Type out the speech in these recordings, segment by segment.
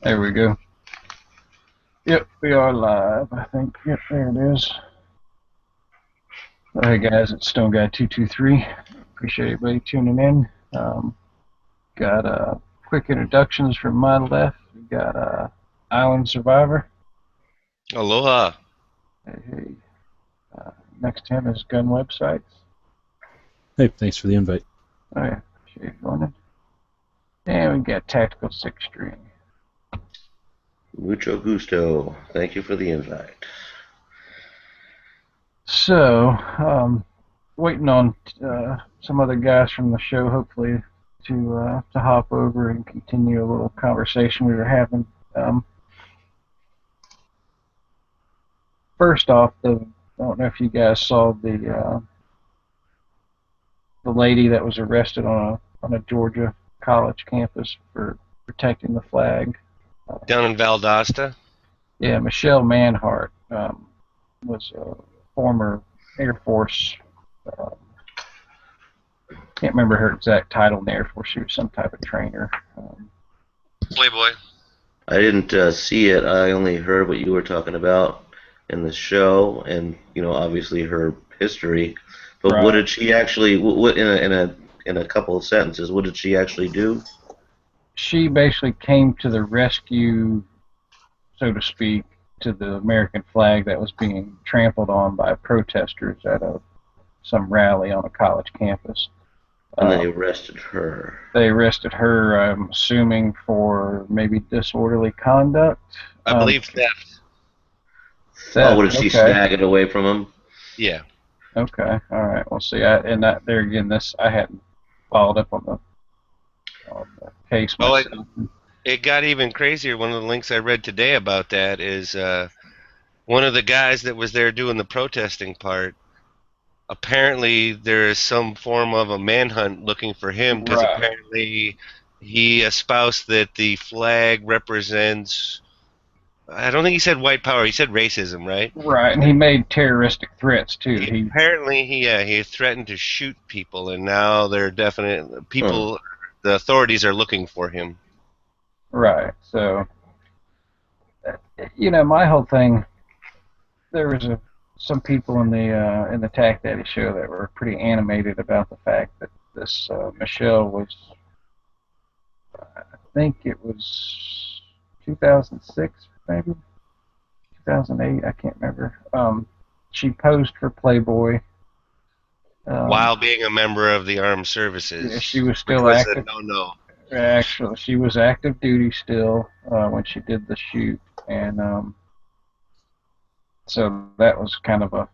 There we go. Yep, we are live, I think. Yep, there it is. Hey guys, it's Stone Guy 223. Appreciate everybody tuning in. Got quick introductions from my left. We got Island Survivor. Aloha. Hey. Next to him is Gun Websites. Hey, thanks for the invite. Oh yeah, appreciate you joining. And we got Tactical Six String. Mucho gusto. Thank you for the invite. So, waiting on some other guys from the show, hopefully, to hop over and continue a little conversation we were having. First off, I don't know if you guys saw the lady that was arrested on a Georgia college campus for protecting the flag. Down in Valdosta? Yeah, Michelle Manhart was a former Air Force. Can't remember her exact title in the Air Force. She was some type of trainer. Playboy. I didn't see it. I only heard what you were talking about in the show, and obviously her history. But Right. what did she actually? What in a couple of sentences? What did she actually do? She basically came to the rescue, so to speak, to the American flag that was being trampled on by protesters at some rally on a college campus. And they arrested her. They arrested her, I'm assuming, for maybe disorderly conduct. I believe theft. Oh, what did she okay. snag it away from him? Yeah. Okay, all right. Well, see, there again, I hadn't followed up on the case myself. It got even crazier. One of the links I read today about that is one of the guys that was there doing the protesting part. Apparently, there is some form of a manhunt looking for him because apparently he espoused that the flag represents. I don't think he said white power. He said racism, right? Right, and he made terroristic threats too. Apparently, he threatened to shoot people, and now they're definitely people. The authorities are looking for him. Right. So, my whole thing. There was some people in the Tac Daddy show that were pretty animated about the fact that this Michelle was. I think it was 2006, maybe 2008. I can't remember. She posed for Playboy. While being a member of the armed services. Yeah, she was still active. No. Actually, she was active duty still when she did the shoot, and so that was kind of I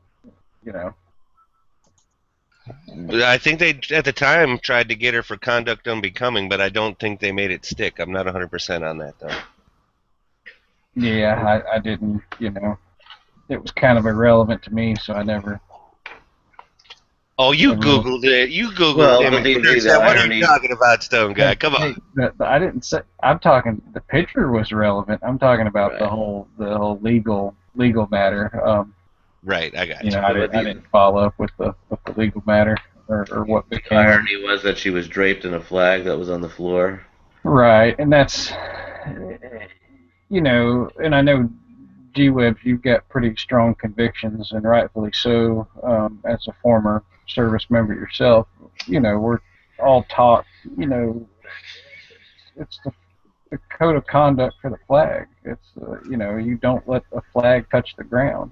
think they, at the time, tried to get her for conduct unbecoming, but I don't think they made it stick. I'm not 100% on that, though. Yeah, I didn't, it was kind of irrelevant to me, so I never... Oh, you Googled it. You Googled well, it. What are you talking about, Stone Guy? Come on. I didn't say... I'm talking... The picture was relevant. I'm talking about the whole legal matter. Right, I got you. I didn't follow up with the legal matter or what became. The irony was that she was draped in a flag that was on the floor. Right, and that's, and I know G-Web, you've got pretty strong convictions, and rightfully so, as a former service member yourself. We're all taught, it's the code of conduct for the flag. It's, you don't let a flag touch the ground.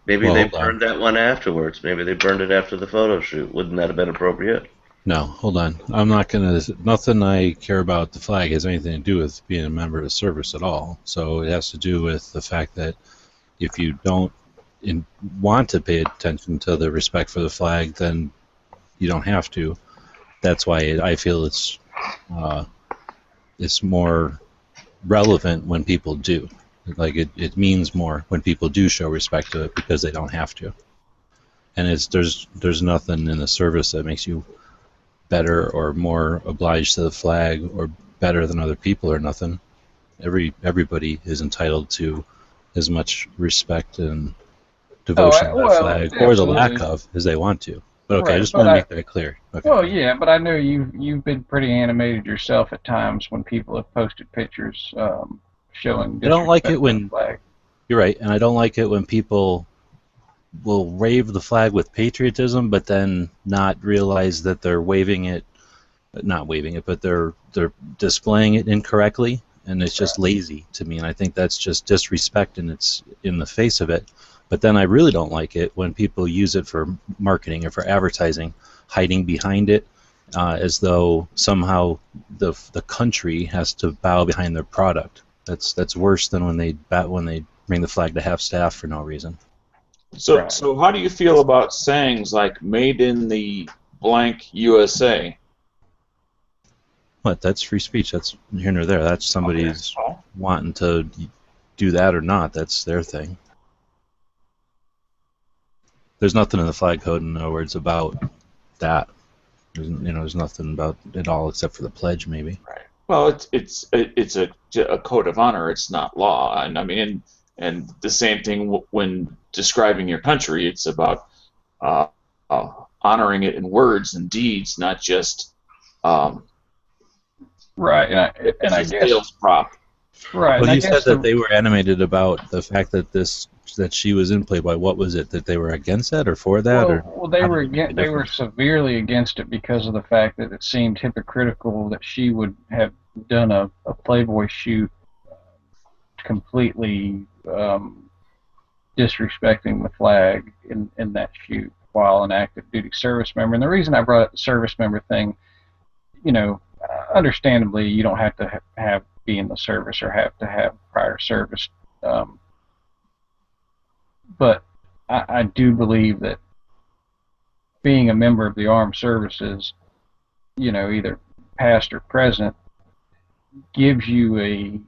Maybe they burned that one afterwards. Maybe they burned it after the photo shoot. Wouldn't that have been appropriate? No, hold on. I'm not going to... Nothing I care about the flag has anything to do with being a member of the service at all. So it has to do with the fact that if you don't want to pay attention to the respect for the flag, then you don't have to. That's why I feel it's more relevant when people do. Like it means more when people do show respect to it because they don't have to. And there's nothing in the service that makes you better or more obliged to the flag or better than other people or nothing. Everybody is entitled to as much respect and devotion to that flag or the lack of as they want to. But okay, I Right, just want but to make that clear. Okay. well, yeah, but I know you've been pretty animated yourself at times when people have posted pictures showing I don't like it disrespect for the when flag. you're right, and I don't like it when people will wave the flag with patriotism, but then not realize that they're waving it, not waving it, but they're displaying it incorrectly, and it's just Right. lazy to me. And I think that's just disrespect, and it's in the face of it. But then I really don't like it when people use it for marketing or for advertising, hiding behind it, as though somehow the country has to bow behind their product. That's worse than when they bring the flag to half staff for no reason. So, Right. so how do you feel about sayings like "Made in the blank USA"? But that's free speech. That's here nor there. That's Okay. somebody's Well, wanting to do that or not. That's their thing. There's nothing in the flag code, in other words, about that. There's nothing about it all except for the pledge, maybe. right. Well, it's a code of honor. It's not law, and I mean, and the same thing when describing your country. It's about uh, honoring it in words and deeds, not just um, Right, and as I a guess sales prop. right, and Well, I you said guess that the they were animated about the fact that she was in Playboy. What was it? That they were against that or for that, or well they how were did it make a they were difference? severely against it because of the fact that it seemed hypocritical that she would have done a Playboy shoot completely disrespecting the flag in that shoot while an active duty service member. And the reason I brought up the service member thing, understandably, you don't have to have be in the service or have to have prior service, um, but I do believe that being a member of the armed services, either past or present, gives you a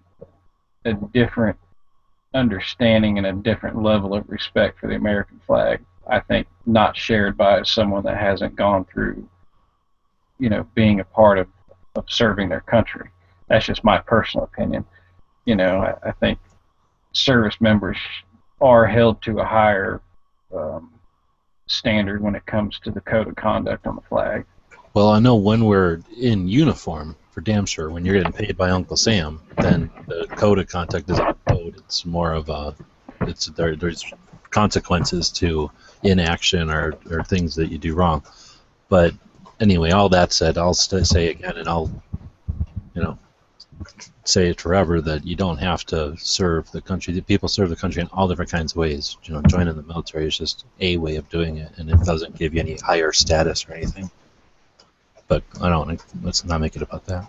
different understanding and a different level of respect for the American flag. I think not shared by someone that hasn't gone through, being a part of serving their country. That's just my personal opinion. I think service members are held to a higher um, standard when it comes to the code of conduct on the flag. Well, I know when we're in uniform, for damn sure, when you're getting paid by Uncle Sam, then the code of conduct isn't a code. It's more of there's consequences to inaction or things that you do wrong. But anyway, all that said, I'll say again, and I'll you know say it forever, that you don't have to serve the country. People serve the country in all different kinds of ways. Joining the military is just a way of doing it, and it doesn't give you any higher status or anything. But let's not make it about that.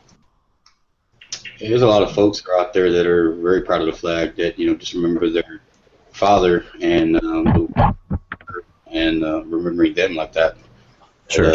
There's a lot of folks out there that are very proud of the flag that just remember their father and remembering them like that. Sure.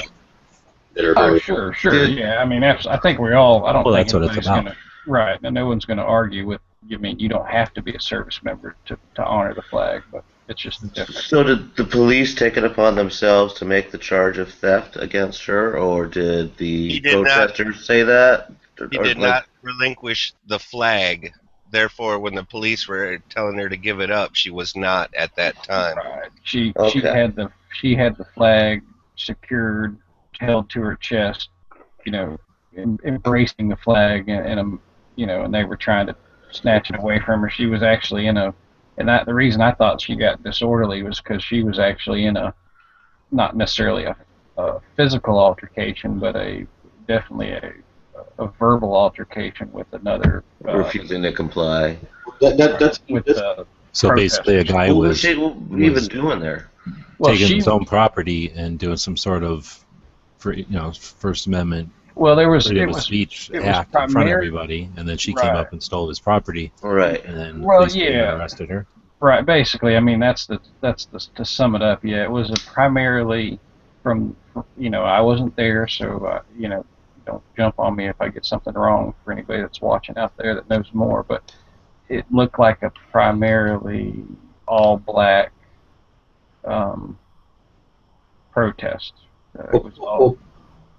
That are Oh, very sure, yeah. I mean, I think we all. I don't Well, think that's what it's anybody's about. gonna. Right, and no one's gonna argue with. I mean, you don't have to be a service member to honor the flag, but it's just different. So did the police take it upon themselves to make the charge of theft against her, or did He the did not. protesters say that? He Or did like, not relinquish the flag. Therefore, when the police were telling her to give it up, she was not at that time. Right. She okay, had the flag secured, held to her chest, embracing the flag, and they were trying to snatch it away from her. She was actually and the reason I thought she got disorderly was because she was actually in not necessarily a physical altercation, but definitely a verbal altercation with another, refusing to comply. with So basically, a protesters. guy What was was she even doing there? Well, taking his own property and doing some sort of, First Amendment well, there was freedom of speech it was act in front of primary. everybody, and then she came Right. up and stole his property, Right. and then the Well, police came and yeah. arrested her. Right. Basically, I mean, that's to sum it up. Yeah, it was primarily I wasn't there, so don't jump on me if I get something wrong for anybody that's watching out there that knows more. But it looked like a primarily all black um, protest.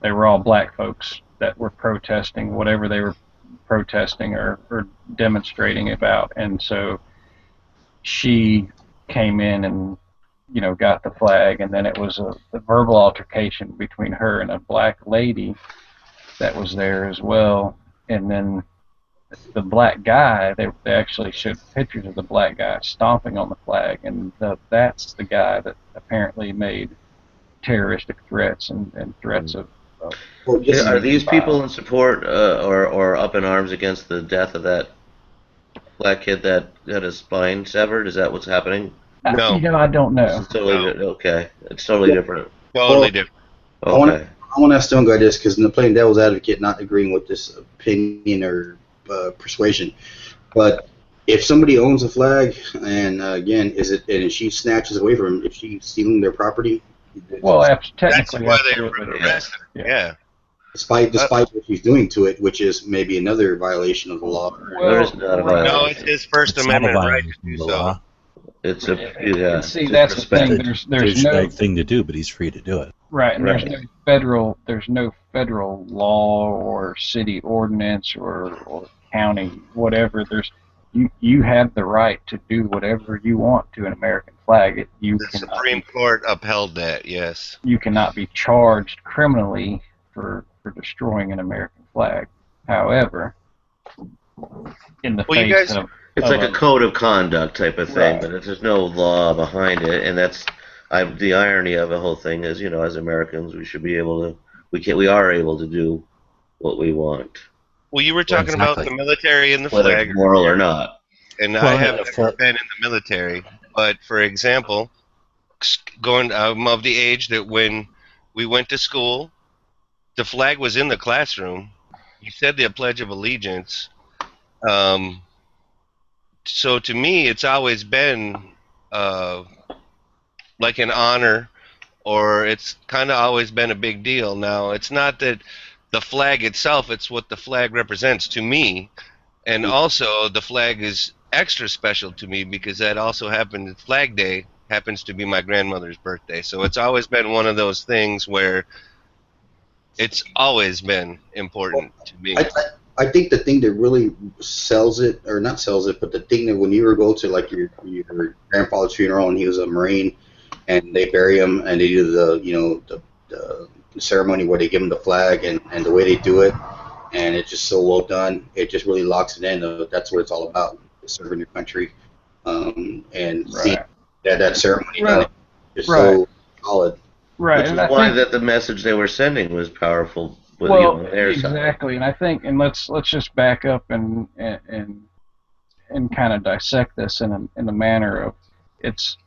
They were all black folks that were protesting whatever they were protesting or demonstrating about, and so she came in and got the flag, and then it was a verbal altercation between her and a black lady that was there as well, and then the black guy, they actually showed pictures of the black guy stomping on the flag, and that's the guy that apparently made terroristic threats and threats of Well, just Are these people in violence. support or up in arms against the death of that black kid that had his spine severed? Is that what's happening? No, I don't This know. is totally no, okay. It's totally different. totally well, different. I want to Okay. I want to ask Stone Guy this because in the playing devil's advocate, not agreeing with this opinion or persuasion, but if somebody owns a flag, and again, is it and she snatches away from him, if she's stealing their property, Well, That's technically, why they absolutely. Yeah. arrested him. Yeah. Yeah. Uh, despite what she's doing to it, which is maybe another violation of the law. there Well, is not a right. No, it's violation. his First It's not a Amendment right violation to do of the so. law. It's a And see, just that's the thing. respect. There's no Douchebag thing to do, but he's free to do it. right, and Right. there's no federal law or city ordinance or county whatever. You have the right to do whatever you want to an American flag. The Supreme Court upheld that. Yes. You cannot be charged criminally for destroying an American flag. However, in the Well, you face guys, It's like a code of conduct type of thing, right, but there's no law behind it, and that's the irony of the whole thing is, as Americans, we should be able to, we are able to do what we want, well, you were Well, talking about exactly. the military and the whether flag, it's moral or not. and I Well, have yeah, never been in the military. But for example, I'm of the age that when we went to school, the flag was in the classroom. You said the Pledge of Allegiance. Um, so to me, it's always been uh, like an honor, or it's kind of always been a big deal. Now, it's not that the flag itself; it's what the flag represents to me, and also the flag is extra special to me because that also happened. Flag Day happens to be my grandmother's birthday, so it's always been one of those things where it's always been important to me. I think the thing that really sells it, or not sells it, but the thing that when you ever go to like your grandfather's funeral and he was a Marine, and they bury him and they do the ceremony where they give him the flag and the way they do it, and it's just so well done. It just really locks it in. That's what it's all about: serving your country, and seeing right, that ceremony Well, done is right, so solid. right, Which and is I why think that the message they were sending was powerful with well, on their side. exactly, and I think, and let's just back up and kind of dissect this in a manner of it's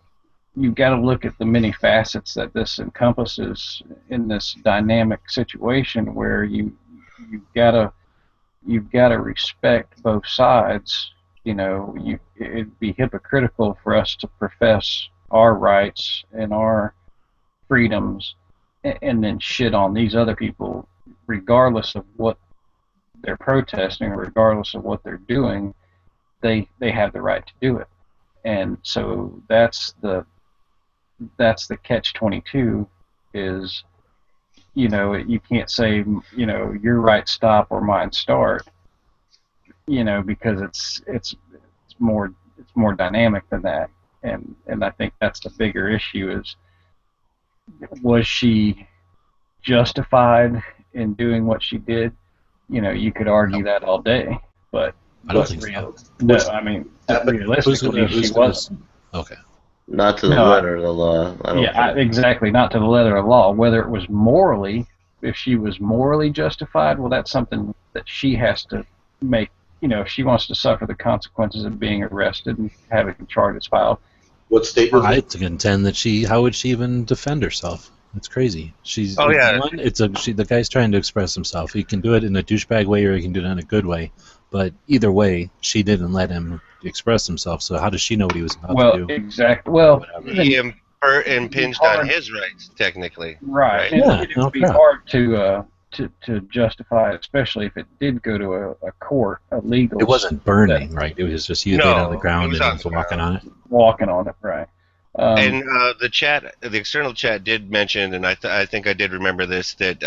you've got to look at the many facets that this encompasses in this dynamic situation where you've got to respect both sides. It'd be hypocritical for us to profess our rights and our freedoms and then shit on these other people, regardless of what they're protesting, or regardless of what they're doing. They have the right to do it, and so that's the catch 22 is you can't say your right stop or mine start, because it's more dynamic than that, and I think that's the bigger issue is, was she justified in doing what she did? You could argue that all day, but I don't think so. no, I mean realistically she wasn't. Okay. Not to the No, letter of the law. I don't yeah, think. exactly. Not to the letter of law. Whether it was morally, if she was morally justified, well, that's something that she has to make. If she wants to suffer the consequences of being arrested and having charges filed. What state was I it? to contend that how would she even defend herself? It's crazy. Oh yeah, The guy's trying to express himself. He can do it in a douchebag way or he can do it in a good way. But either way, she didn't let him express himself. So how does she know what he was about Well, to do? exactly. Well, Whatever. even he impinged on his rights technically. right, and Yeah, it no would be crap. hard to justify it, especially if it did go to a court, a legal. It wasn't burning, right? It was just you laid on the No, ground it was and on was the walking on it. walking on it, right? And the external chat did mention, and I think I did remember this, that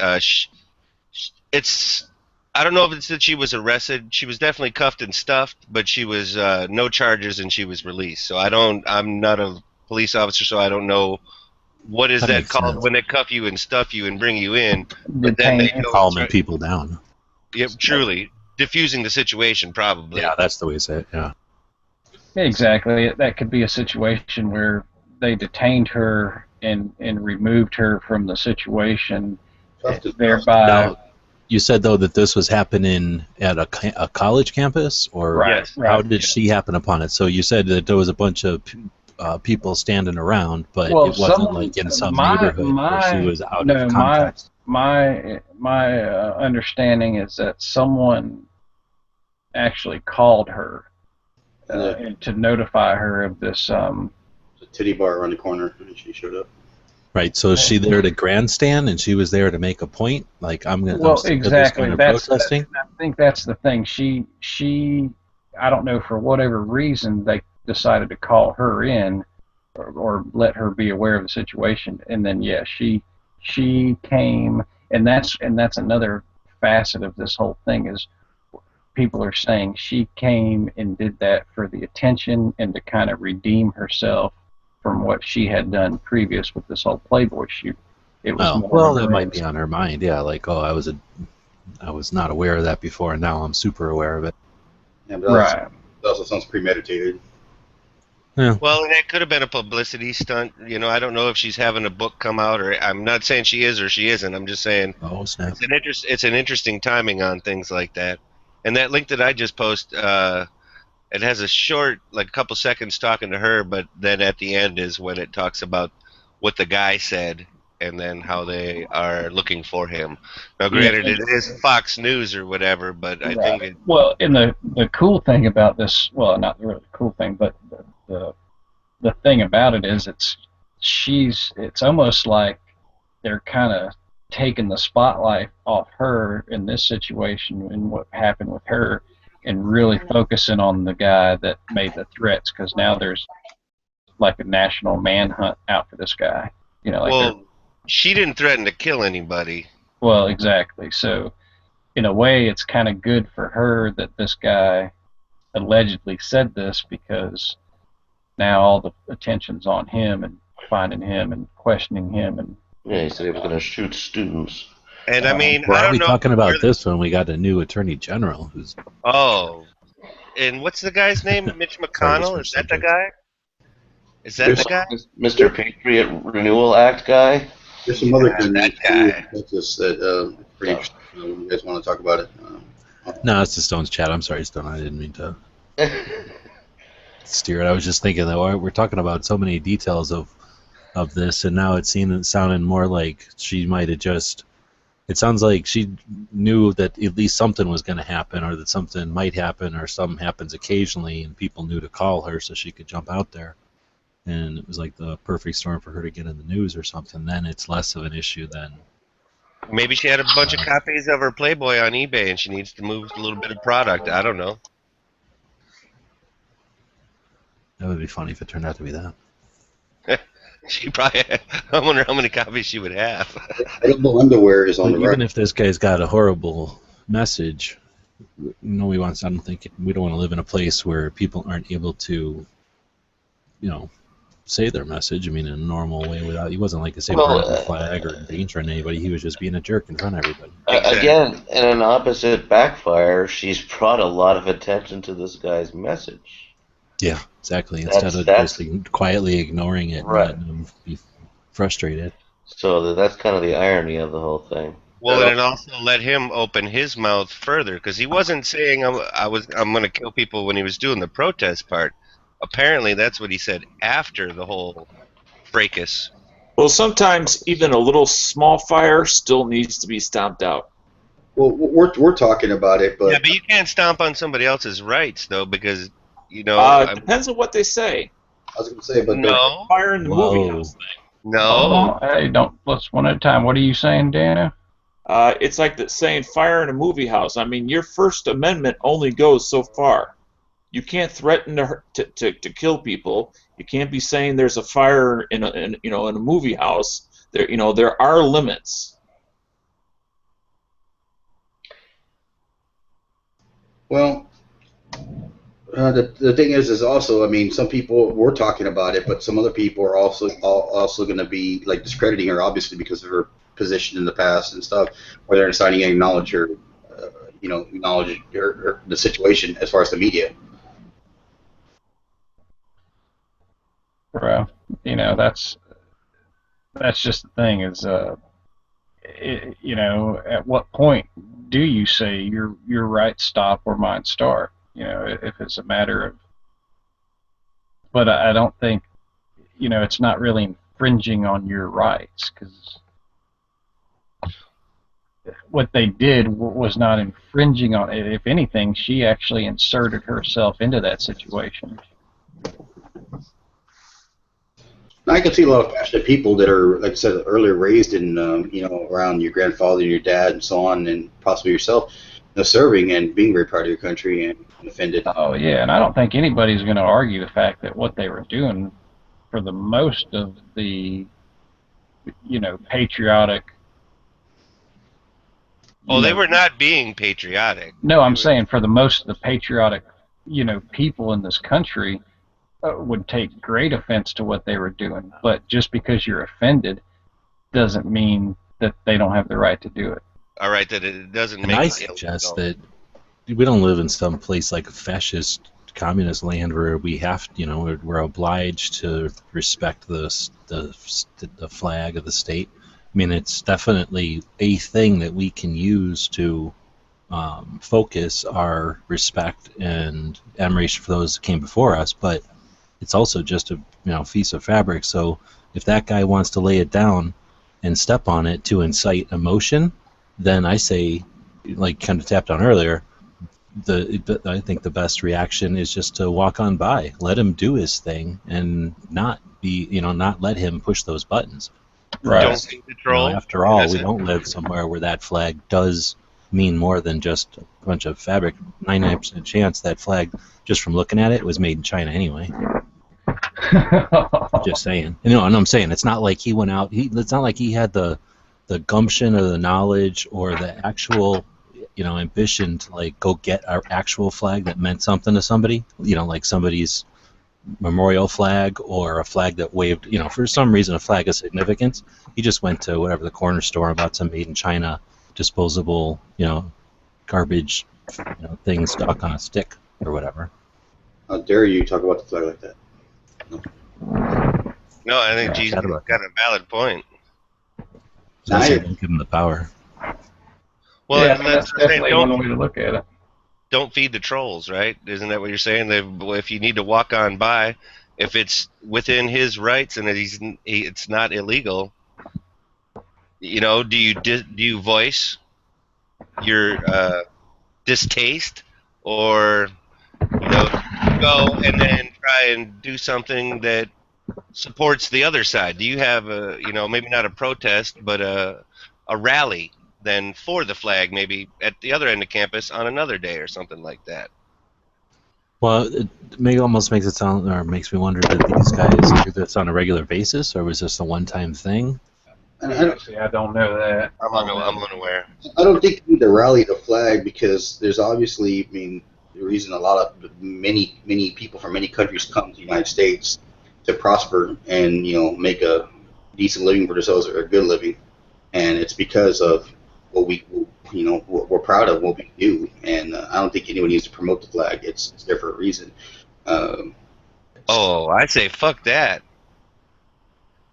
it's, I don't know if it's that she was arrested. She was definitely cuffed and stuffed, but she was no charges and she was released. So I'm not a police officer, so I don't know what is That that makes called sense. when they cuff you and stuff you and bring you in. But then Detain they him. go Calming people down. Yep, truly diffusing the situation, probably. Yeah, that's the way to say it. Yeah. Exactly. That could be a situation where they detained her and removed her from the situation, thereby. Now, you said though that this was happening at a college campus, or Right, Yes. how right. did she happen upon it? So you said that there was a bunch of people standing around, but Well, it wasn't someone, like in some my neighborhood where she my was out of no, context. my understanding is that someone actually called her and to notify her of this. The titty bar around the corner, and she showed up. Right. So is she there to grandstand, and she was there to make a point? Like I'm Well, sick of this kind exactly. of That's protesting. I think that's the thing. I don't know, for whatever reason they decided to call her in, or let her be aware of the situation, and then yeah, she came, and that's another facet of this whole thing is people are saying she came and did that for the attention and to kind of redeem herself from what she had done previous with this whole Playboy shoot. It was Oh, more well, of that her might own. be on her mind. Yeah, like I was not aware of that before, and now I'm super aware of it. Yeah, but Right. that also sounds premeditated. Yeah. Well, and it could have been a publicity stunt. You know, I don't know if she's having a book come out, or I'm not saying she is or she isn't. I'm just saying Oh snap! it's an interesting timing on things like that. And that link that I just post, it has a short, like a couple seconds talking to her, but then at the end is when it talks about what the guy said and then how they are looking for him. Now, Yeah. granted, it is Fox News or whatever, but I think Right. Well, and the cool thing about this, well, not really the cool thing, but the thing about it is it's almost like they're kind of taking the spotlight off her in this situation and what happened with her, and really focusing on the guy that made the threats, because now there's like a national manhunt out for this guy. Like they're, well, she didn't threaten to kill anybody. well, exactly. So in a way, it's kind of good for her that this guy allegedly said this, because now all the attention's on him and finding him and questioning him. And Yeah, he said he was going to shoot students. And I mean, Why I are don't we know talking where about this when we got a new attorney general who's Oh, and what's the guy's name? Mitch sorry to McConnell? switch Is that the subjects? guy? Is that the guy? Mr. Patriot Renewal Act guy. There's some other Yeah, candidates that too guy. in Texas that pretty interesting. When you guys want to talk about it? No, it's the Stones chat. I'm sorry, Stone. I didn't mean to steer it. I was just thinking that we're talking about so many details of this, and now it's sounding more like she might have just. It sounds like she knew that at least something was going to happen, or that something might happen, or something happens occasionally, and people knew to call her so she could jump out there. And it was like the perfect storm for her to get in the news or something. Then it's less of an issue than. Maybe she had a bunch of copies of her Playboy on eBay and she needs to move a little bit of product. I don't know. That would be funny if it turned out to be that. She probably. I wonder how many copies she would have. Edible underwear is on But the even right. if this guy's got a horrible message, we want. I don't think we don't want to live in a place where people aren't able to, say their message. I mean, in a normal way. He wasn't like a say burn up the flag or endangering anybody. He was just being a jerk in front of everybody. Exactly. Again, in an opposite backfire, she's brought a lot of attention to this guy's message. Yeah, exactly. That's- Instead of that's- just quietly ignoring it Right. and letting him be frustrated. So that's kind of the irony of the whole thing. Well, and it also let him open his mouth further because he wasn't saying I'm going to kill people when he was doing the protest part. Apparently, that's what he said after the whole fracas. Well, sometimes even a little small fire still needs to be stomped out. Well, we're talking about it, but Yeah, but you can't stomp on somebody else's rights though, because Depends on what they say. I was going to say, but no, Fire in the Whoa. movie house thing. hold no. on, hey, don't, let's one at a time. What are you saying, Dana? It's like that saying fire in a movie house. I mean, your First Amendment only goes so far. You can't threaten to kill people. You can't be saying there's a fire in a movie house. There are limits. well, The thing is also, I mean, some people were talking about it, but some other people are also going to be like discrediting her, obviously because of her position in the past and stuff, where they're deciding to acknowledge her, acknowledge the situation as far as the media. Bro, that's just the thing is, at what point do you say your rights stop or mine start? If it's a matter of, but I don't think, it's not really infringing on your rights because what they did was not infringing on it. If anything, she actually inserted herself into that situation. I can see a lot of passionate people that are, like I said earlier, raised in, around your grandfather and your dad and so on, and possibly yourself, serving and being very proud of your country and offended. Oh yeah, and I don't think anybody's going to argue the fact that what they were doing for the most of the, patriotic. Oh, they were not being patriotic. No, I'm saying for the most of the patriotic, people in this country would take great offense to what they were doing. But just because you're offended doesn't mean that they don't have the right to do it. All right, that it doesn't And make I it suggest illegal. that we don't live in some place like a fascist communist land where we have, we're obliged to respect the flag of the state. I mean, it's definitely a thing that we can use to focus our respect and admiration for those that came before us, but it's also just a piece of fabric. So if that guy wants to lay it down and step on it to incite emotion, then I say, like kind of tapped on earlier, I think the best reaction is just to walk on by, let him do his thing, and not not let him push those buttons. Right. Don't feed the troll. After all, That's we it. don't live somewhere where that flag does mean more than just a bunch of fabric. 99% chance that flag, just from looking at it, was made in China anyway. Just saying. And I'm saying it's not like he went out. It's not like he had the gumption or the knowledge or the actual ambition to like go get our actual flag that meant something to somebody. Like somebody's memorial flag or a flag that waved. For some reason, a flag of significance. He just went to whatever the corner store and bought some made in China disposable garbage thing stuck on a stick or whatever. How dare you talk about the flag like that? No, I think Yeah, Jesus chat about got a valid point. So I say don't give him the power. Well, yeah, and that's what I'm saying. definitely one way to look at it. Don't feed the trolls, right? Isn't that what you're saying? If you need to walk on by, if it's within his rights and it's not illegal, do you voice your distaste, or go and then try and do something that supports the other side? Do you have maybe not a protest, but a rally then for the flag, maybe at the other end of campus on another day or something like that? Well, it almost makes it sound, or makes me wonder, did these guys do this on a regular basis, or was this a one-time thing? I don't know that. I'm unaware. I don't think you need to rally the flag because there's obviously, I mean, the reason many people from many countries come to the United States to prosper and make a decent living for themselves or a good living, and it's because of what we're proud of, what we do, and I don't think anyone needs to promote the flag. It's there for a reason. Oh, I say fuck that.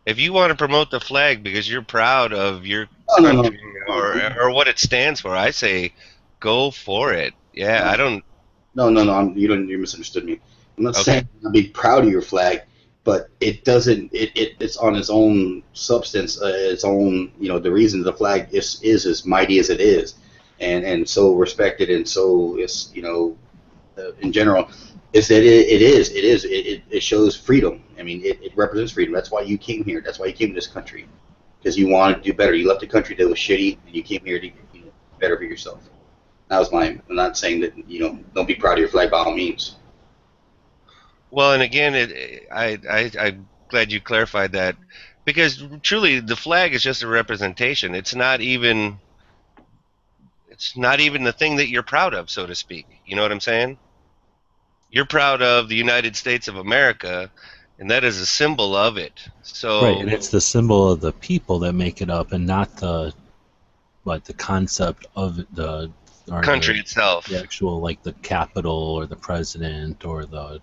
If you want to promote the flag because you're proud of your No. country or what it stands for, I say go for it. Yeah, I don't. No. You misunderstood me. I'm not Okay. saying be proud of your flag, but it doesn't. It's on its own substance, its own. The reason the flag is as mighty as it is, and so respected, and so is in general, is that it shows freedom. I mean, it represents freedom. That's why you came here. That's why you came to this country, because you wanted to do better. You left a country that was shitty, and you came here to better for yourself. That was mine. I'm not saying that don't be proud of your flag by all means. Well, and again, I'm glad you clarified that, because truly the flag is just a representation. It's not even the thing that you're proud of, so to speak. You know what I'm saying? you're proud of the United States of America, and that is a symbol of it. Right, So and it's the symbol of the people that make it up, and not the concept of the or country the itself. actual like the capital or the president or the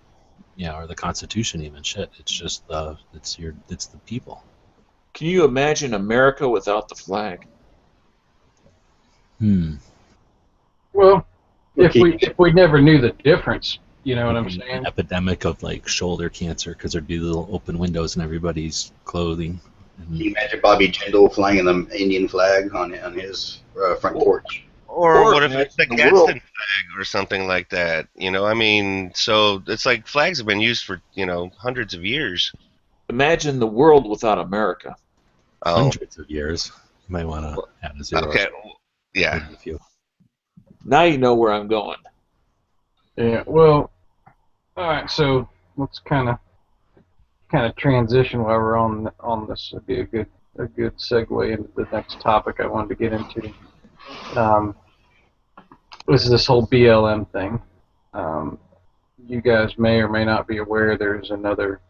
or the Constitution even shit. It's just it's the people. Can you imagine America without the flag? Hmm. Well, if Okay. we never knew the difference, you know what I'm An saying? epidemic of like shoulder cancer because there'd be little open windows in everybody's clothing. Can And you imagine Bobby Jindal flying the Indian flag on his front Or, porch? Or or what if it's imagine the the world. Gadsden flag or something like that? I mean, so it's like flags have been used for, hundreds of years. Imagine the world without America. Oh, hundreds of years. You might want to well, add a zero, okay. Yeah. maybe a few. Now you know where I'm going. Yeah. Well, all right. So let's kind of transition while we're on this. Would be a good segue into the next topic I wanted to get into. Um, was this whole BLM thing? Um, you guys may or may not be aware. There's another.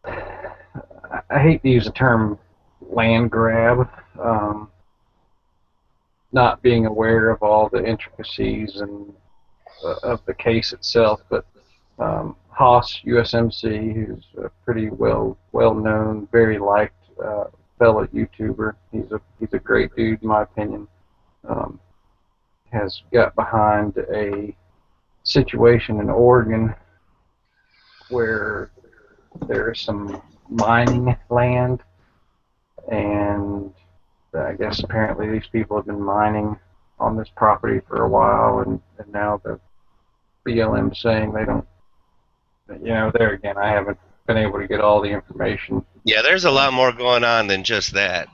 I hate to use the term land grab. Um, Not being aware of all the intricacies and of the case itself, but Haas USMC, who's a pretty well known, very liked fellow YouTuber. He's a great dude in my opinion. Um, has got behind a situation in Oregon where there's some mining land, and I guess apparently these people have been mining on this property for a while, and now the BLM saying they don't. There again, I haven't been able to get all the information. Yeah, there's a lot more going on than just that.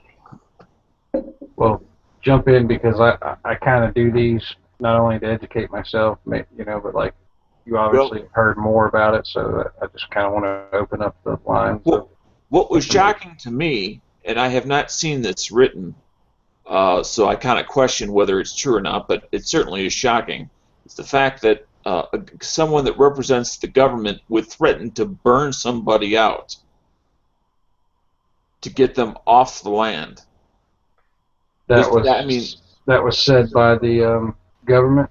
Well, jump in because I kind of do these not only to educate myself, but like you Well, obviously have heard more about it, so I just kind of want to open up the lines what, of what was some of shocking to me, and I have not seen this written, so I kind of question whether it's true or not, but it certainly is shocking. It's the fact that someone that represents the government would threaten to burn somebody out to get them off the land. that I mean, was said by the government.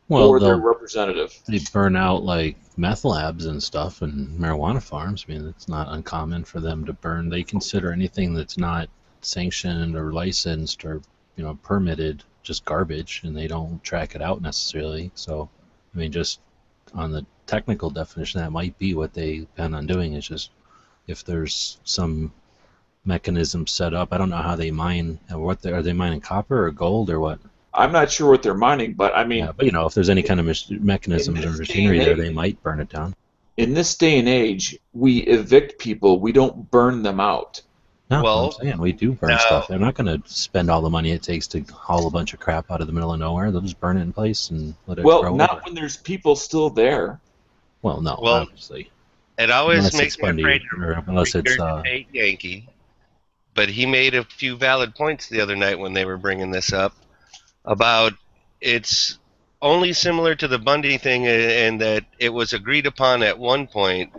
Well, or their representative. they burn out like meth labs and stuff and marijuana farms. I mean, it's not uncommon for them to burn. They consider anything that's not sanctioned or licensed or permitted just garbage, and they don't track it out necessarily. So, I mean, just on the technical definition, that might be what they plan on doing. Is just if there's some mechanism set up. I don't know how they mine. Are they mining copper or gold or what? I'm not sure what they're mining, but I Yeah, mean, but if there's any kind of mechanisms or this day and machinery there, they age, might burn it down. in this day and age, we evict people. We don't burn them out. No, I'm Well, saying we do burn now, stuff. They're not going to spend all the money it takes to haul a bunch of crap out of the middle of nowhere. They'll just burn it in place and let it Well, grow over. not when there's people still there. Well, no, well, obviously, it always unless it's makes me afraid Bundy to or unless it's regurgitate Yankee. But he made a few valid points the other night when they were bringing this up about it's only similar to the Bundy thing in that it was agreed upon at one point,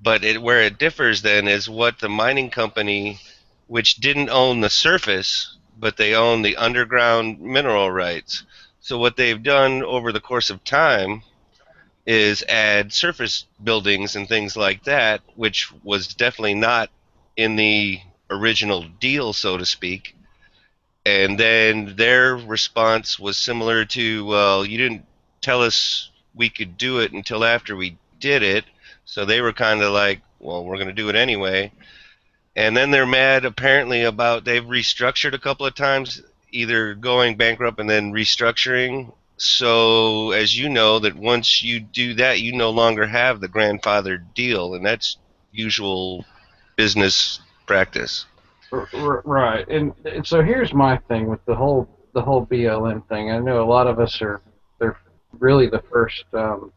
but where it differs then is what the mining company, which didn't own the surface, but they own the underground mineral rights. So what they've done over the course of time is add surface buildings and things like that, which was definitely not in the original deal, so to speak. And then their response was similar to, well, you didn't tell us we could do it until after we did it. So they were kind of like, well, we're going to do it anyway. And then they're mad apparently about they've restructured a couple of times, either going bankrupt and then restructuring. So as you know, that once you do that, you no longer have the grandfather deal, and that's usual business practice. Right, and so here's my thing with the whole BLM thing. I know a lot of us are they're really the first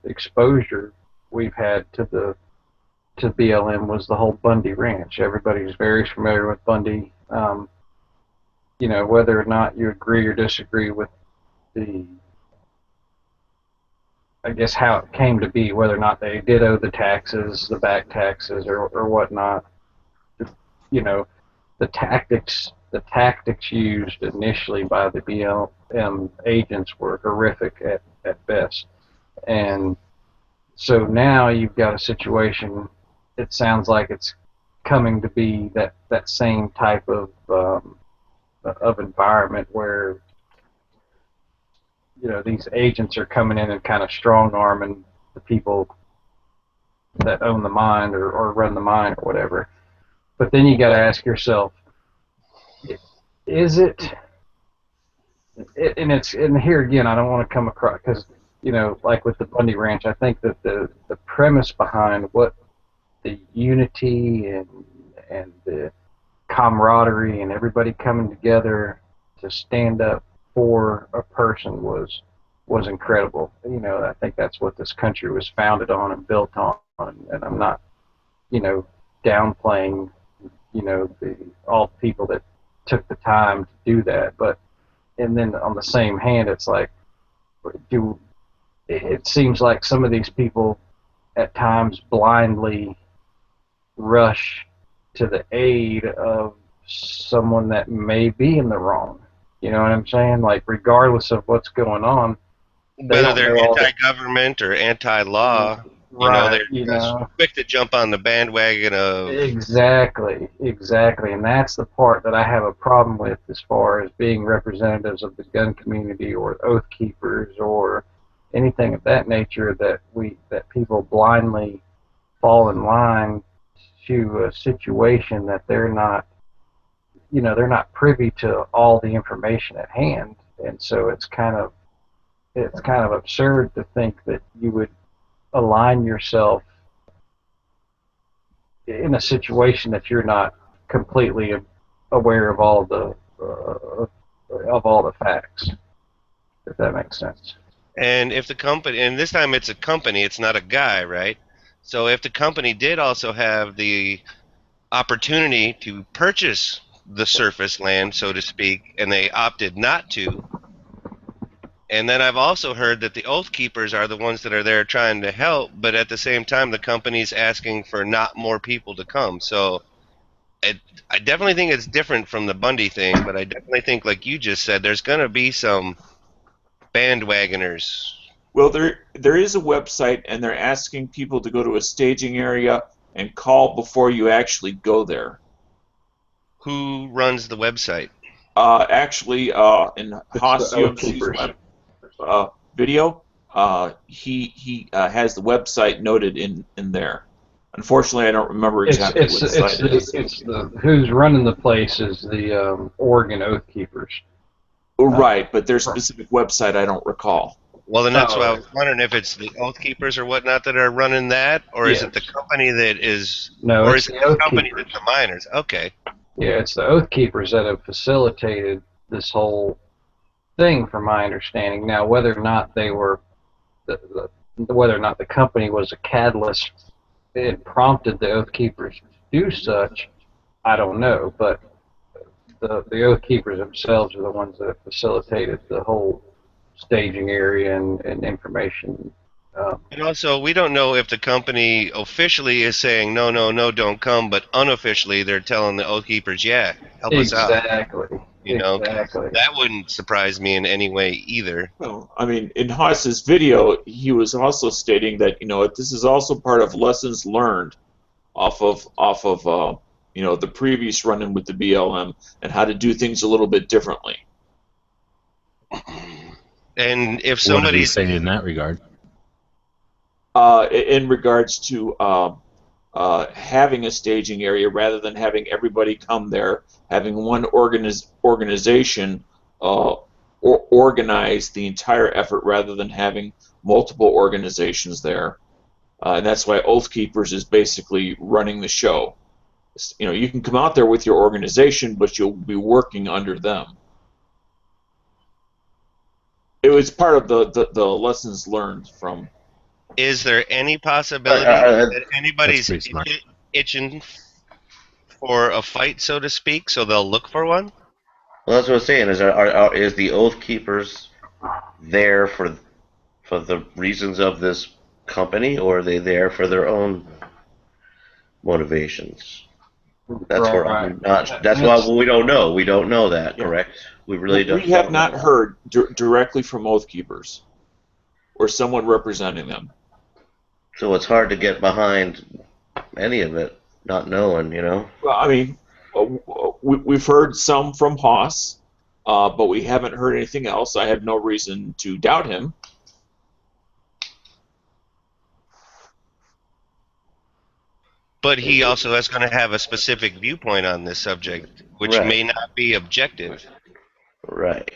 exposure we've had to BLM was the whole Bundy Ranch. Everybody's very familiar with Bundy. Whether or not you agree or disagree with the I guess how it came to be, whether or not they did owe the taxes, the back taxes, or whatnot. You know, the tactics used initially by the BLM agents were horrific at best. And so now you've got a situation, it sounds like it's coming to be that same type of environment where, these agents are coming in and kind of strong arming the people that own the mine or run the mine or whatever. But then you got to ask yourself, is it, and here again, I don't want to come across, because, like with the Bundy Ranch, I think that the premise behind what the unity and the camaraderie and everybody coming together to stand up for a person was incredible. I think that's what this country was founded on and built on. And I'm not, downplaying, all the people that took the time to do that. But and then on the same hand, it's like, it seems like some of these people at times blindly rush to the aid of someone that may be in the wrong. You know what I'm saying? Like, regardless of what's going on, they Whether don't they're know all the anti-government or anti-law, right. they're quick to jump on the bandwagon of. Exactly, and that's the part that I have a problem with, as far as being representatives of the gun community or oath keepers or anything of that nature, that people blindly fall in line to a situation that they're not privy to all the information at hand. And so it's kind of absurd to think that you would align yourself in a situation that you're not completely aware of all the facts, if that makes sense. And if the company, and this time it's a company, it's not a guy, right? So if the company did also have the opportunity to purchase the surface land, so to speak, and they opted not to, and then I've also heard that the Oath Keepers are the ones that are there trying to help, but at the same time, the company's asking for not more people to come. So I definitely think it's different from the Bundy thing, but I definitely think, like you just said, there's going to be some bandwagoners. Well, there is a website, and they're asking people to go to a staging area and call before you actually go there. Who runs the website? Actually, in It's Haas the Oath UMC's Keepers. video, he has the website noted in there. Unfortunately, I don't remember It's exactly it's what it's site it is. it's the who's running the place is the Oregon Oath Keepers. Right, but their specific website I don't recall. Well, then that's why I Oh, was wondering if it's the Oath Keepers or whatnot that are running that, or is yes. it the company that is, No, or it's is it the the Oath company Keepers. that's the miners? Okay. Yeah, it's the Oath Keepers that have facilitated this whole thing, from my understanding. Now, whether or not they were whether or not the company was a catalyst that prompted the Oath Keepers to do such, I don't know. But the Oath Keepers themselves are the ones that have facilitated the whole staging area and information. And also, we don't know if the company officially is saying no, no, no, don't come, but unofficially they're telling the Oath Keepers, yeah, help us out. Exactly. 'Cause Exactly. that wouldn't surprise me in any way either. Well, I mean, in Haas's video, he was also stating that this is also part of lessons learned off of the previous run-in with the BLM and how to do things a little bit differently. And if What did he somebody's say in that regard? In regards to having a staging area rather than having everybody come there, having one organization organize the entire effort rather than having multiple organizations there. And that's why Oath Keepers is basically running the show. You can come out there with your organization, but you'll be working under them. It was part of the lessons learned from. is there any Uh, possibility uh, that That's anybody's pretty smart. itching for a fight, so to speak, so they'll look for one? well, that's what I'm saying. Is the Oath Keepers there for the reasons of this company, or are they there for their own motivations? That's where Right. I'm not. That's And why it's we don't know. We don't know that, Yeah. correct? We really We have don't not know. heard directly from Oath Keepers or someone representing them. So it's hard to get behind any of it, not knowing, Well, I mean, we've heard some from Haas, but we haven't heard anything else. I have no reason to doubt him. But he also is going to have a specific viewpoint on this subject, which Right, may not be objective. right.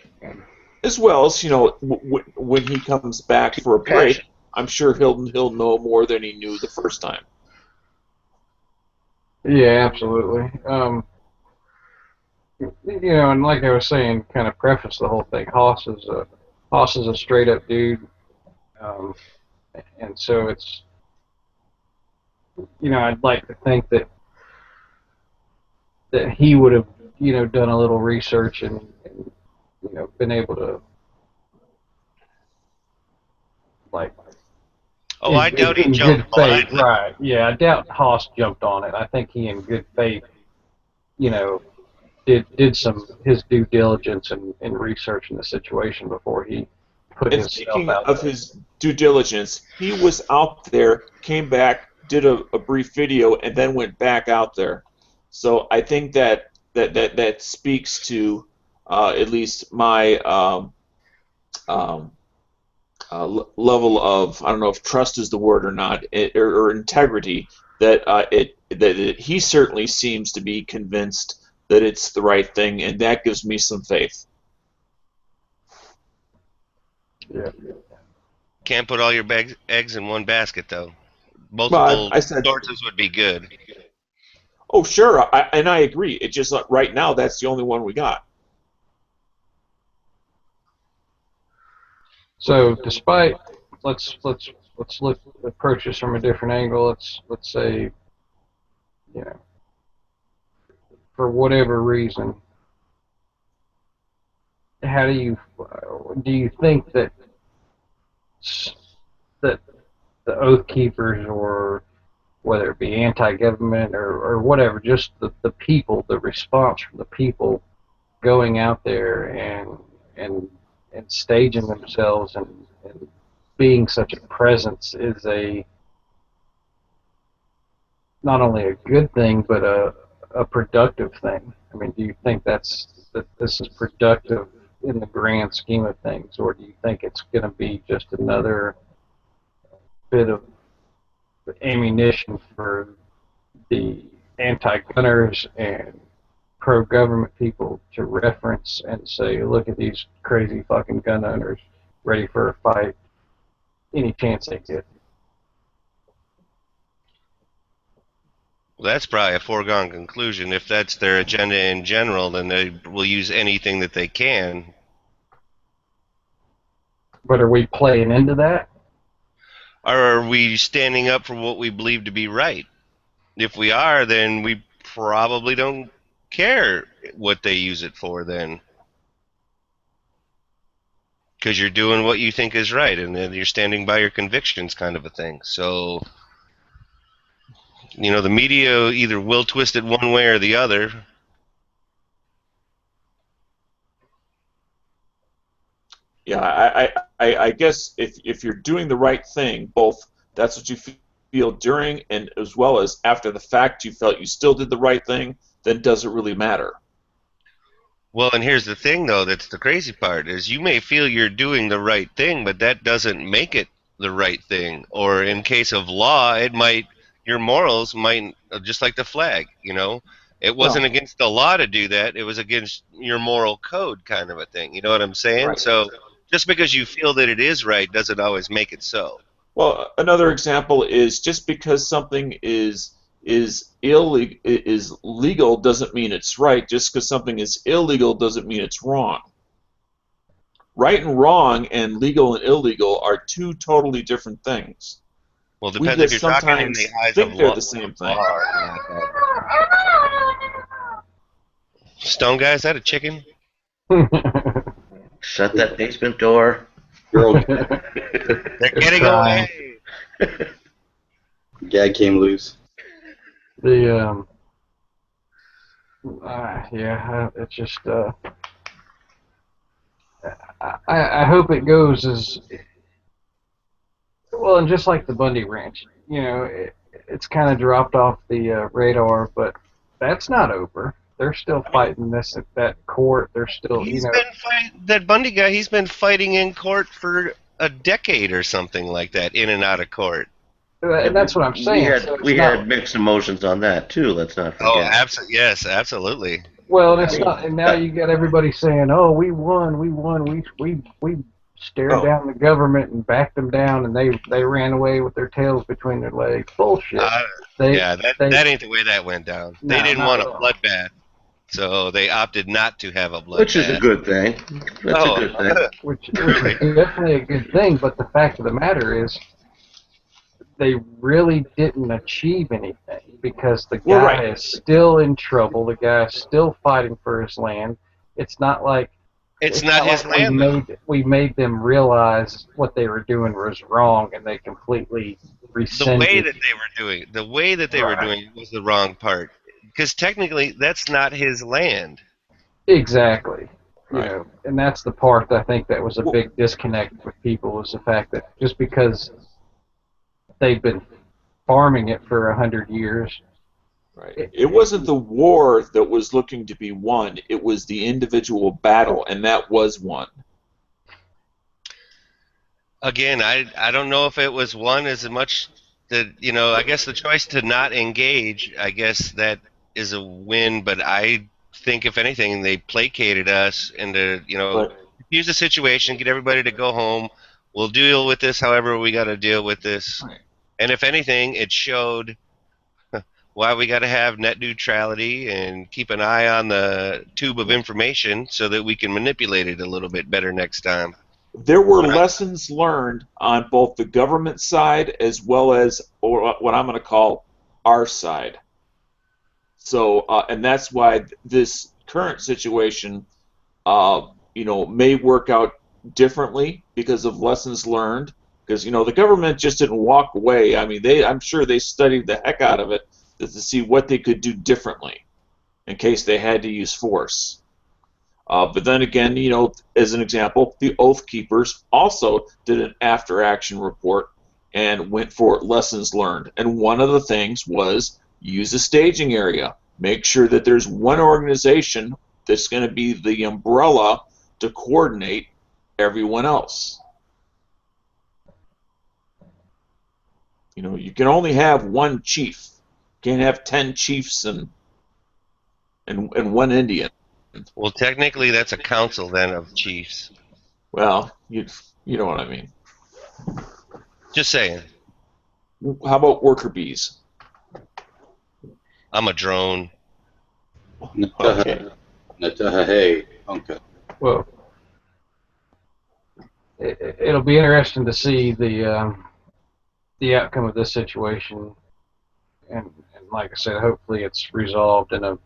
As well as, when he comes back for a break, Passion. I'm sure he'll know more than he knew the first time. Yeah, absolutely. And like I was saying, kind of preface the whole thing. Haas is a straight up dude, um, and so it's I'd like to think that he would have done a little research and been able to, like, Oh, I doubt he in jumped good faith, blindly. right? Yeah, I doubt Haas jumped on it. I think he, in good faith, you know, did some his due diligence in researching the situation before he put And himself speaking out of there. his due diligence, he was out there, came back, did a brief video, and then went back out there. So I think that speaks to at least my um, level of, I don't know if trust is the word or not, or integrity, that he certainly seems to be convinced that it's the right thing, and that gives me some faith. Yeah. Can't put all your eggs in one basket, though. But Multiple I said, sources would be good. oh sure, and I agree. It's just like right now that's the only one we got. So despite let's look approach this from a different angle. Let's say, you know, for whatever reason, how do you think that the Oath Keepers, or whether it be anti-government or whatever, just the people, the response from the people going out there and and staging themselves and being such a presence is a not only a good thing but a productive thing? I mean, do you think that this is productive in the grand scheme of things, or do you think it's going to be just another bit of ammunition for the anti-gunners and pro-government people to reference and say, look at these crazy fucking gun owners ready for a fight any chance they get? Well, that's probably a foregone conclusion. If that's their agenda in general, then they will use anything that they can. But are we playing into that? Or are we standing up for what we believe to be right? If we are, then we probably don't care what they use it for then. Because you're doing what you think is right, and then you're standing by your convictions, kind of a thing. So, the media either will twist it one way or the other. Yeah, I guess if you're doing the right thing, both that's what you feel during and as well as after the fact, you felt you still did the right thing, then does it really matter? Well, and here's the thing, though, that's the crazy part, is you may feel you're doing the right thing, but that doesn't make it the right thing. Or in case of law, your morals might, just like the flag, it wasn't Well, against the law to do that, it was against your moral code, kind of a thing. You know what I'm saying? right. So just because you feel that it is right doesn't always make it so. Well, another example is just because something is legal doesn't mean it's right. Just because something is illegal doesn't mean it's wrong. Right and wrong and legal and illegal are two totally different things. Well, it We depends if just you're talking in the sometimes eyes of think they're law. the same thing. Stone guy, is that a chicken? Shut that basement door. Girl They're They're getting trying. away. gag came loose. The it's just I hope it goes as well, and just like the Bundy Ranch, it's kind of dropped off the radar, but that's not over. They're still fighting this at that court. They're still, He's been that Bundy guy. He's been fighting in court for a decade or something like that, in and out of court. and that's what I'm We saying. had So it's we not had mixed emotions on that too. Let's not Oh, forget. absolutely, yes, absolutely. well, and it's not. And now you got everybody saying, "Oh, we won, we stared Oh. down the government and backed them down, and they ran away with their tails between their legs." Bullshit. They Yeah, they that ain't the way that went down. They no, didn't not want at a all. bloodbath, so they opted not to have a Which is a bloodbath. good thing. That's a good thing. Which is definitely a good thing. But the fact of the matter is, they really didn't achieve anything because the Well, guy right. is still in trouble. The guy is still fighting for his land. It's not like It's not his we land, though. made them realize what they were doing was wrong, and they completely The way rescinded. that they were doing it, the way that they were Right. doing it was the wrong part. Because technically, that's not his land. Exactly. Right. And that's the part that I think that was a Well, big disconnect with people was the fact that just because they've been farming it for 100 years, right. It wasn't the war that was looking to be won. It was the individual battle, and that was won. Again, I don't know if it was one as much that, I guess the choice to not engage, I guess that is a win, but I think if anything, they placated us into, But use the situation, get everybody to go home. We'll deal with this however we got to deal with this. right. And if anything, it showed why we got to have net neutrality and keep an eye on the tube of information so that we can manipulate it a little bit better next time. There were But lessons learned on both the government side as well as or what I'm going to call our side. So, and that's why this current situation, may work out differently because of lessons learned. Because the government just didn't walk away. I mean, I'm sure they studied the heck out of it to see what they could do differently in case they had to use force. But then again, as an example, the Oath Keepers also did an after-action report and went for lessons learned. And one of the things was use a staging area. Make sure that there's one organization that's going to be the umbrella to coordinate everyone else. You can only have one chief. You can't have 10 chiefs and one Indian. well, technically, that's a council then of chiefs. Well, you know what I mean. Just saying. How about worker bees? I'm a drone. Okay. Hey, okay. well, it'll be interesting to see the outcome of this situation, and like I said, hopefully it's resolved in a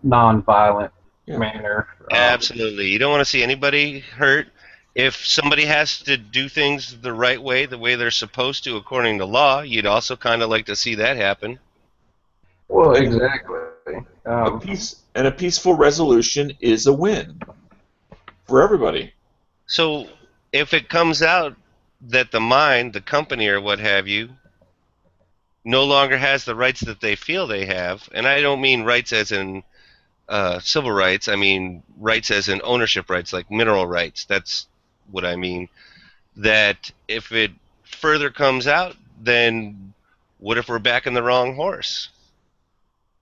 non-violent Yeah. manner. Absolutely. You don't want to see anybody hurt. If somebody has to do things the right way, the way they're supposed to according to law, you'd also kind of like to see that happen. Well, And exactly. a peaceful resolution is a win for everybody. So if it comes out that the mine, the company or what have you, no longer has the rights that they feel they have, and I don't mean rights as in civil rights, I mean rights as in ownership rights, like mineral rights. That's what I mean. That if it further comes out, then what if we're backing the wrong horse?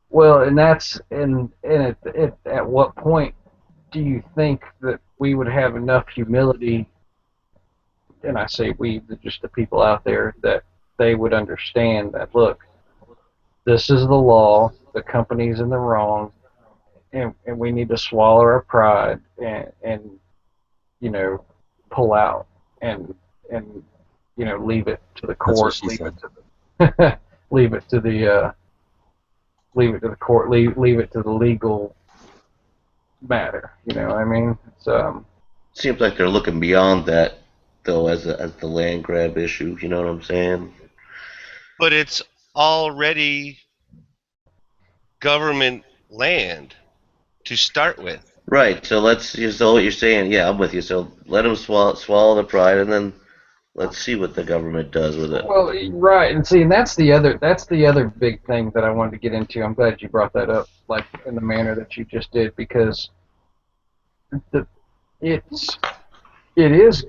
Well, and that's and at what point do you think that we would have enough humility, and I say we, just the people out there, that they would understand that, look, this is the law, the company's in the wrong, and we need to swallow our pride and pull out and leave it to the That's what court, she said. leave it to the leave it to the court, leave it to the legal matter. You know what I mean? It's Seems like they're looking beyond that though, as the land grab issue. You know what I'm saying? But it's already government land to start with. Right. So let's. So what you're saying? Yeah, I'm with you. So let them swallow the pride, and then let's see what the government does with it. Well, right, and see, and that's the other big thing that I wanted to get into. I'm glad you brought that up, like in the manner that you just did, because the it's it is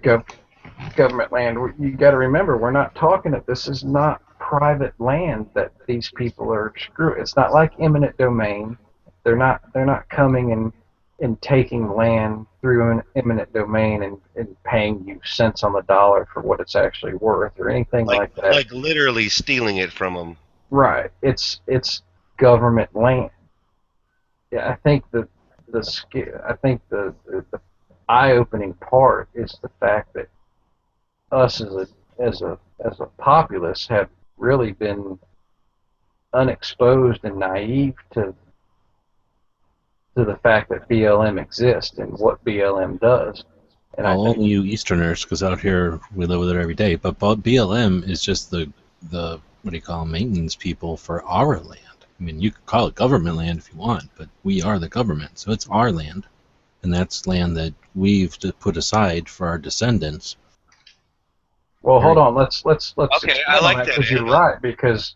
government land. You got to remember, we're not talking that this is not private land that these people are screwing. It's not like eminent domain. They're not coming and taking land through an eminent domain and paying you cents on the dollar for what it's actually worth or anything Like like that. like literally stealing it from them. Right. It's government land. Yeah, I think the eye-opening part is the fact that us as a populace have really been unexposed and naive to the fact that BLM exists and what BLM does. And I Well, think, only you Easterners, because out here we live with it every day. But BLM is just the what do you call 'em, maintenance people for our land. I mean, you could call it government land if you want, but we are the government, so it's our land, and that's land that we've put aside for our descendants. well, hold Period. on. Let's Okay, I expand on like that that because you're angle. right. Because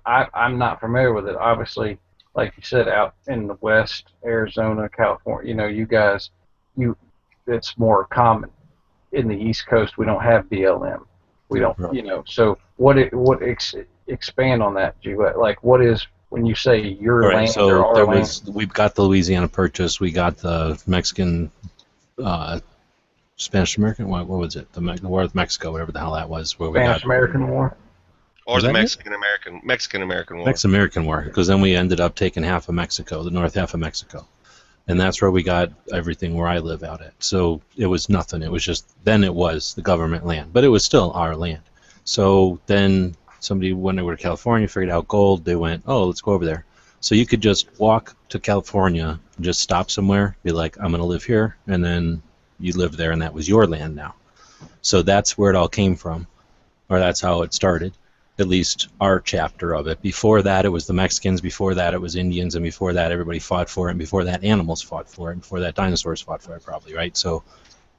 I'm not familiar with it. Obviously, like you said, out in the West, Arizona, California, you guys, you it's more common. In the East Coast, we don't have BLM. We don't, Right. So expand on that, Juliet? Like, what is when you say All your right, land or so our there land? was we've got the Louisiana Purchase, we got the Mexican, uh, Spanish American. What was it? The War with Mexico, whatever the hell that was. Where we got Spanish American War. Or was the that it? Mexican American War. Mexican American War, because then we ended up taking half of Mexico, the north half of Mexico, and that's where we got everything where I live out at. So it was nothing. It was just then it was the government land, but it was still our land. So then somebody went over to California, figured out gold. They went, oh, let's go over there. So you could just walk to California, just stop somewhere, be like, I'm going to live here, and then you live there, and that was your land now. So that's where it all came from, or that's how it started. At least our chapter of it. Before that, it was the Mexicans. Before that, it was Indians, and before that, everybody fought for it. And before that, animals fought for it. And before that, dinosaurs fought for it, probably, right? So,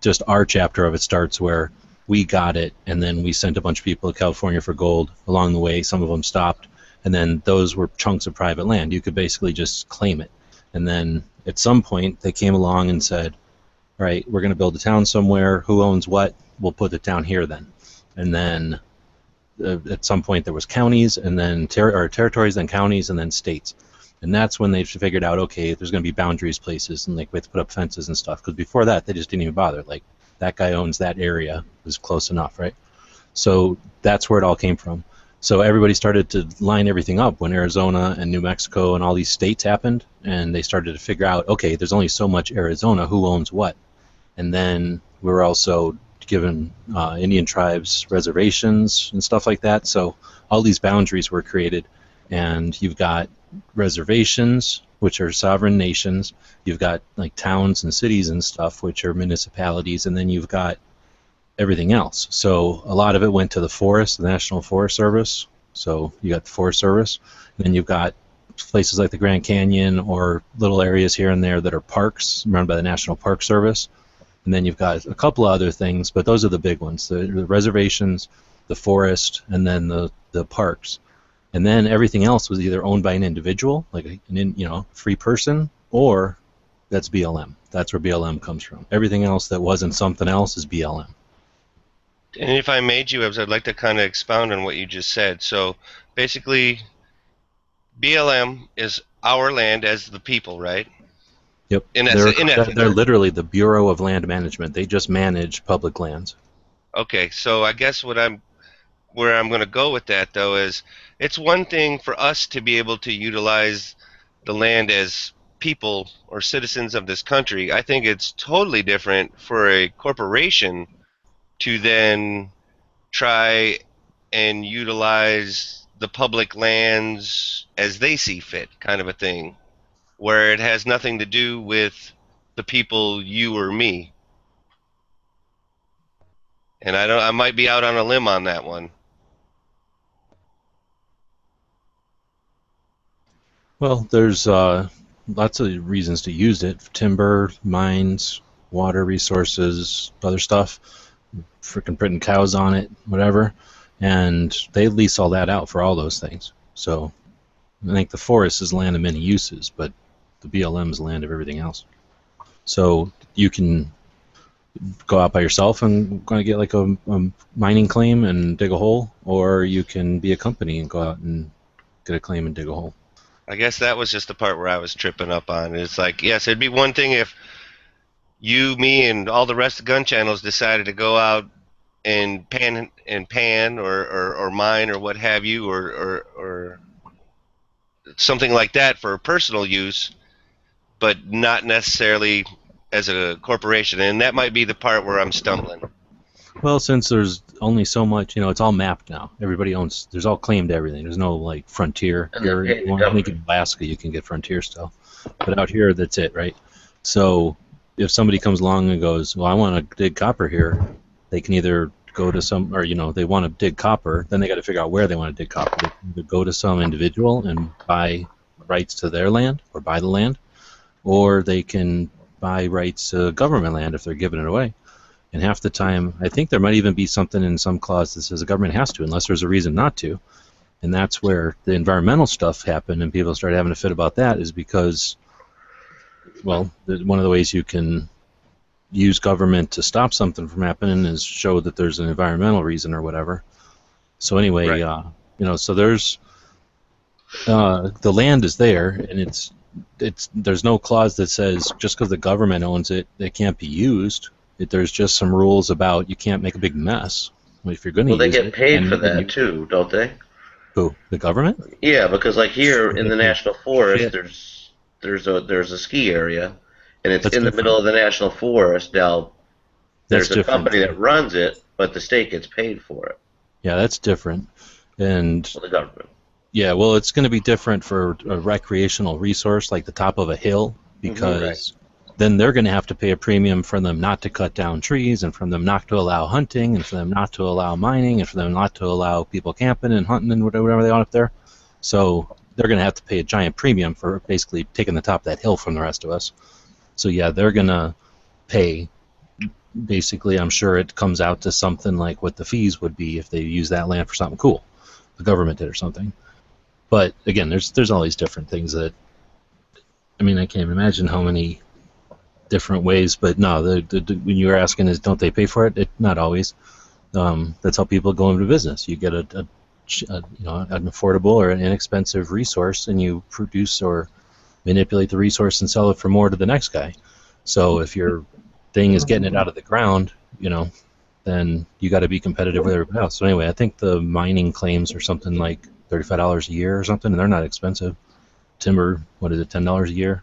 just our chapter of it starts where we got it, and then we sent a bunch of people to California for gold along the way. Some of them stopped, and then those were chunks of private land. You could basically just claim it. And then at some point, they came along and said, all right, we're going to build a town somewhere. Who owns what? We'll put it down here then. And then at some point there was counties and then territories, then counties, and then states. And that's when they figured out, okay, there's going to be boundaries places, and like we have to put up fences and stuff. Because before that, they just didn't even bother. Like that guy owns that area, it was close enough, right? So that's where it all came from. So everybody started to line everything up when Arizona and New Mexico and all these states happened, and they started to figure out, okay, there's only so much Arizona, who owns what? And then we were also given Indian tribes reservations and stuff like that. So all these boundaries were created, and you've got reservations, which are sovereign nations. You've got like towns and cities and stuff, which are municipalities, and then you've got everything else. So a lot of it went to the forest, the National Forest Service. So you got the Forest Service, and then you've got places like the Grand Canyon or little areas here and there that are parks run by the National Park Service. And then you've got a couple of other things, but those are the big ones: the reservations, the forest, and then the parks. And then everything else was either owned by an individual, like free person, or that's BLM. That's where BLM comes from. Everything else that wasn't something else is BLM. And if I made you, I'd like to kind of expound on what you just said. So basically, BLM is our land as the people, right? Yep, In they're essence, in essence. they're literally the Bureau of Land Management. They just manage public lands. Okay, so I guess where I'm going to go with that though is it's one thing for us to be able to utilize the land as people or citizens of this country. I think it's totally different for a corporation to then try and utilize the public lands as they see fit, kind of a thing, where it has nothing to do with the people, you or me. And I might be out on a limb on that one. Well, there's lots of reasons to use it: timber, mines, water resources, other stuff. Freaking putting cows on it, whatever, and they lease all that out for all those things. So I think the forest is land of many uses, but the BLM is land of everything else. So you can go out by yourself and going to get like a mining claim and dig a hole, or you can be a company and go out and get a claim and dig a hole. I guess that was just the part where I was tripping up on. It's like, yes, it'd be one thing if you, me, and all the rest of gun channels decided to go out and pan or mine or what have you or something like that for personal use, but not necessarily as a corporation. And that might be the part where I'm stumbling. Well, since there's only so much, it's all mapped now. Everybody owns. There's all claimed everything. There's no like frontier. And they Here, pay the I think in government. Alaska you can get frontier still, but out here that's it, right? So if somebody comes along and goes, "Well, I want to dig copper here," they can either go to some, or they want to dig copper. Then they got to figure out where they want to dig copper. They can either go to some individual and buy rights to their land or buy the land, or they can buy rights to government land if they're giving it away. And half the time, I think there might even be something in some clause that says the government has to, unless there's a reason not to. And that's where the environmental stuff happened, and people started having a fit about that, is because, well, one of the ways you can use government to stop something from happening is show that there's an environmental reason or whatever. So anyway, Right. so there's the land is there, and it's there's no clause that says just because the government owns it, it can't be used. There's just some rules about you can't make a big mess if you're going to Well, they use get it, paid and for you can that use too, don't they? who the government. Yeah, because like here Well, in they the pay national forest, shit. there's a ski area, and it's That's in the middle different. of the national forest. Now That's there's a different company too. that runs it, but the state gets paid for it. Yeah, that's different. And Well, the government. yeah, well, it's going to be different for a recreational resource like the top of a hill, Right. because then they're going to have to pay a premium for them not to cut down trees, and for them not to allow hunting, and for them not to allow mining, and for them not to allow people camping and hunting and whatever they want up there. So they're going to have to pay a giant premium for basically taking the top of that hill from the rest of us. So yeah, they're going to pay. Basically, I'm sure it comes out to something like what the fees would be if they use that land for something cool, the government did or something. But again, there's all these different things that, I mean, I can't imagine how many different ways. But no, when you were asking is don't they pay for it? Not always. That's how people go into business. You get an affordable or an inexpensive resource, and you produce or manipulate the resource and sell it for more to the next guy. So if your thing is getting it out of the ground, then you got to be competitive with everybody else. So anyway, I think the mining claims are something like $35 a year or something, and they're not expensive. Timber, what is it, $10 a year?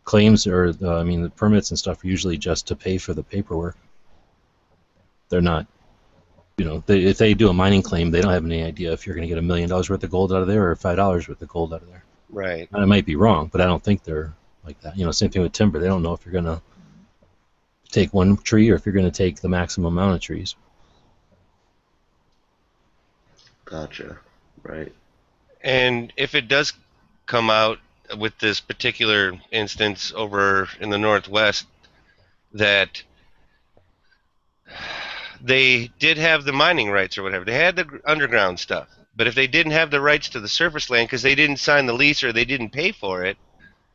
Claims are, the permits and stuff are usually just to pay for the paperwork. They're not, if they do a mining claim, they don't have any idea if you're going to get $1 million worth of gold out of there or $5 worth of gold out of there. Right. And I might be wrong, but I don't think they're like that. Same thing with timber. They don't know if you're going to take one tree or if you're going to take the maximum amount of trees. Gotcha. Right. And if it does come out with this particular instance over in the Northwest that they did have the mining rights or whatever, they had the underground stuff. But if they didn't have the rights to the surface land because they didn't sign the lease or they didn't pay for it,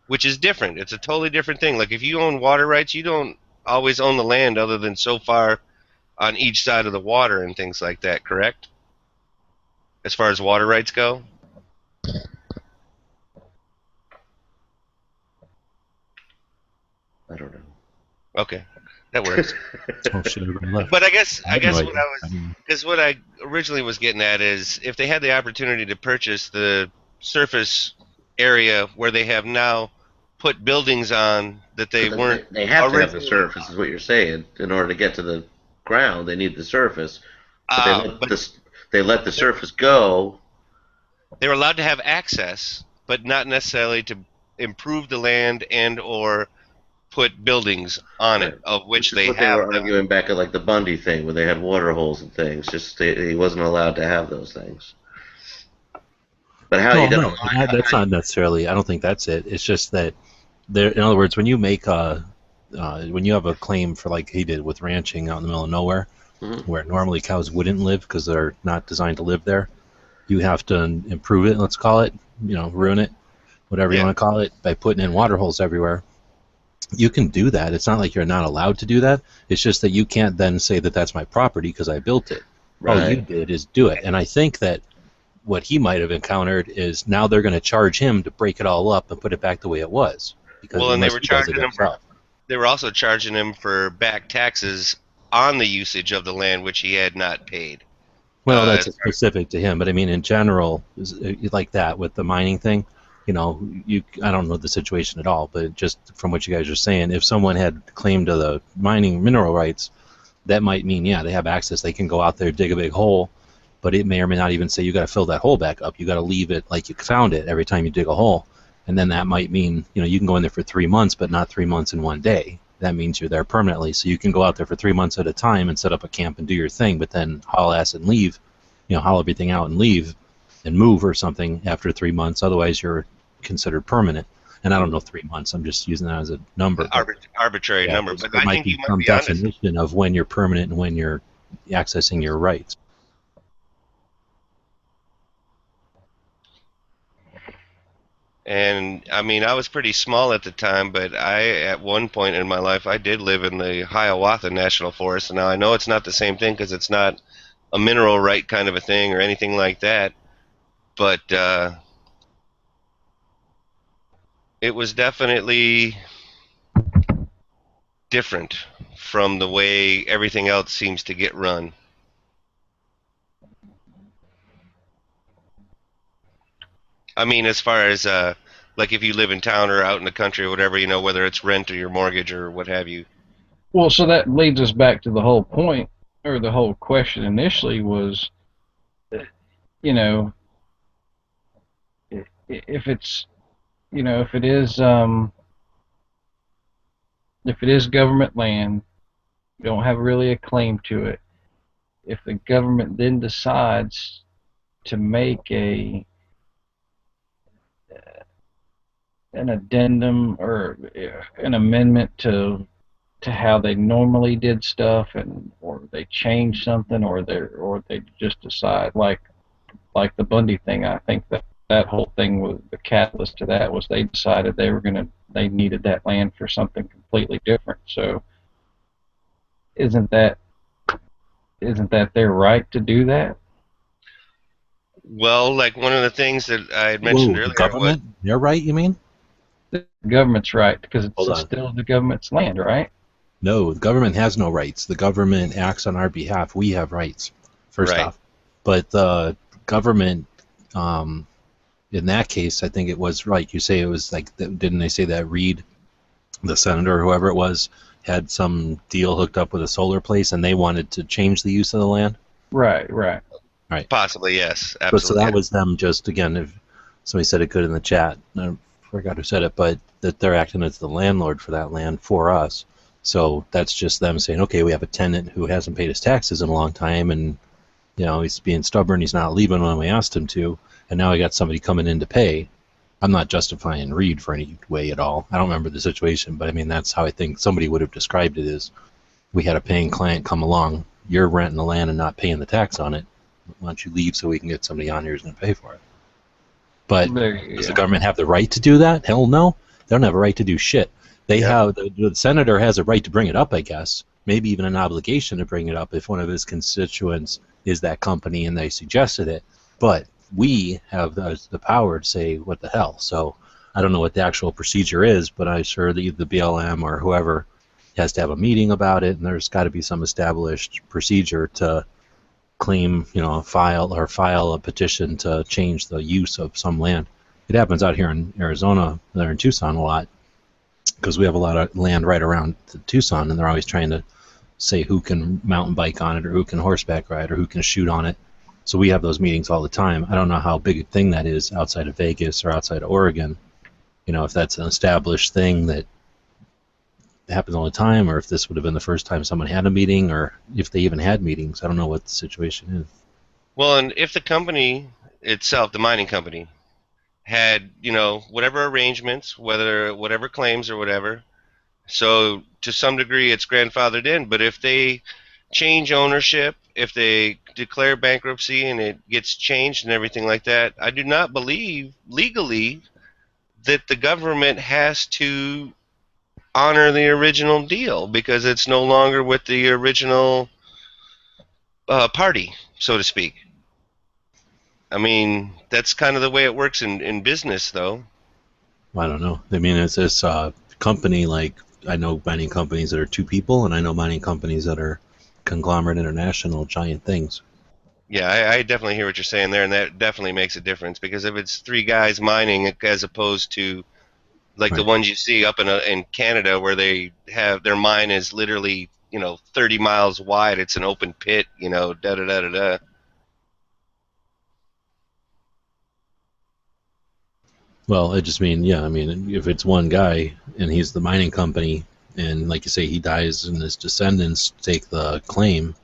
which is different. It's a totally different thing. Like if you own water rights, you don't always own the land other than so far on each side of the water and things like that, correct? As far as water rights go? I don't know. Okay. That works. Oh shit, everybody left. But I guess I have no what idea. because what I originally was getting at is if they had the opportunity to purchase the surface area where they have now put buildings on that they Because weren't they have to have the originally surface, is what you're saying. In order to get to the ground, they need the surface. But but they let the surface go. they were allowed to have access, but not necessarily to improve the land and or put buildings on it, Right. of which Which is they what they have were done. arguing back at like the Bundy thing, where they had water holes and things. Just he wasn't allowed to have those things. But how you Well, gonna no, mine? that's not necessarily. I don't think that's it. It's just that there. In other words, when you make when you have a claim for like he did with ranching out in the middle of nowhere, Mhm. where normally cows wouldn't live because they're not designed to live there, you have to improve it. Let's call it, ruin it, whatever you Yeah. want to call it, by putting in water holes everywhere. You can do that. It's not like you're not allowed to do that. It's just that you can't then say that that's my property because I built it. All you Right. did is do it. And I think that what he might have encountered is now they're going to charge him to break it all up and put it back the way it was because Well, and unless he does it himself. they were also charging him for back taxes on the usage of the land which he had not paid. Well, Uh, that's specific to him, but I mean, in general, like that with the mining thing, I don't know the situation at all, but just from what you guys are saying, if someone had claim to the mining mineral rights, that might mean, yeah, they have access. They can go out there, dig a big hole, but it may or may not even say you got to fill that hole back up. You got to leave it like you found it every time you dig a hole. And then that might mean, you can go in there for 3 months, but not 3 months in one day. That means you're there permanently. So you can go out there for 3 months at a time and set up a camp and do your thing, but then haul ass and leave, haul everything out and leave and move or something after 3 months. Otherwise, you're considered permanent. And I don't know 3 months. I'm just using that as a number. But arbitrary yeah, number, but there I might think be you might some be onto something. definition of when you're permanent and when you're accessing your rights. And I mean, I was pretty small at the time, but at one point in my life, I did live in the Hiawatha National Forest. And now I know it's not the same thing because it's not a mineral right kind of a thing or anything like that. But it was definitely different from the way everything else seems to get run. I mean, as far as like if you live in town or out in the country or whatever, whether it's rent or your mortgage or what have you. Well, so that leads us back to the whole point, or the whole question initially was, you know, if it's, if it is, government land, you don't have really a claim to it. If the government then decides to make an addendum or an amendment to how they normally did stuff, and or they change something, or they just decide, like the Bundy thing. I think that whole thing was the catalyst to that, was they decided they needed that land for something completely different. So isn't that their right to do that? Well, like one of the things that I had mentioned Whoa, the earlier was government? They're right, you mean? The government's right, because Hold it's on. still the government's land, right? No, the government has no rights. The government acts on our behalf. We have rights, first right. off. But the government, in that case, I think it was right. You say it was like, didn't they say that Reed, the senator, or whoever it was, had some deal hooked up with a solar place and they wanted to change the use of the land? Right. Right. Possibly, yes, But so absolutely. that was them just, again, if somebody said it good in the chat, I forgot who said it, but that they're acting as the landlord for that land for us. So that's just them saying, okay, we have a tenant who hasn't paid his taxes in a long time, and he's being stubborn, he's not leaving when we asked him to, and now we got somebody coming in to pay. I'm not justifying Reed for any way at all. I don't remember the situation, but I mean, that's how I think somebody would have described it, is we had a paying client come along, you're renting the land and not paying the tax on it. Why don't you leave so we can get somebody on here who's going to pay for it? But does the government have the right to do that? Hell no. They don't have a right to do shit. They have the senator has a right to bring it up, I guess. Maybe even an obligation to bring it up if one of his constituents is that company and they suggested it. But we have the power to say what the hell. So I don't know what the actual procedure is, but I'm sure the BLM or whoever has to have a meeting about it, and there's got to be some established procedure to claim, file a petition to change the use of some land. It happens out here in Arizona, there in Tucson a lot, because we have a lot of land right around Tucson, and they're always trying to say who can mountain bike on it or who can horseback ride or who can shoot on it. So we have those meetings all the time. I don't know how big a thing that is outside of Vegas or outside of Oregon. If that's an established thing that happens all the time, or if this would have been the first time someone had a meeting, or if they even had meetings. I don't know what the situation is. Well, and if the company itself, the mining company, had, whatever arrangements, whether whatever claims or whatever, so to some degree it's grandfathered in. But if they change ownership, if they declare bankruptcy and it gets changed and everything like that, I do not believe legally that the government has to honor the original deal because it's no longer with the original party, so to speak. I mean, that's kind of the way it works in business, though. I don't know. I mean, it's this company, like, I know mining companies that are two people, and I know mining companies that are conglomerate international giant things. Yeah, I definitely hear what you're saying there, and that definitely makes a difference because if it's three guys mining as opposed to like the Right. ones you see up in Canada where they have their mine is literally 30 miles wide, it's an open pit, da da da da da. Well, I just mean, yeah, I mean, if it's one guy and he's the mining company, and like you say, he dies and his descendants take the claim,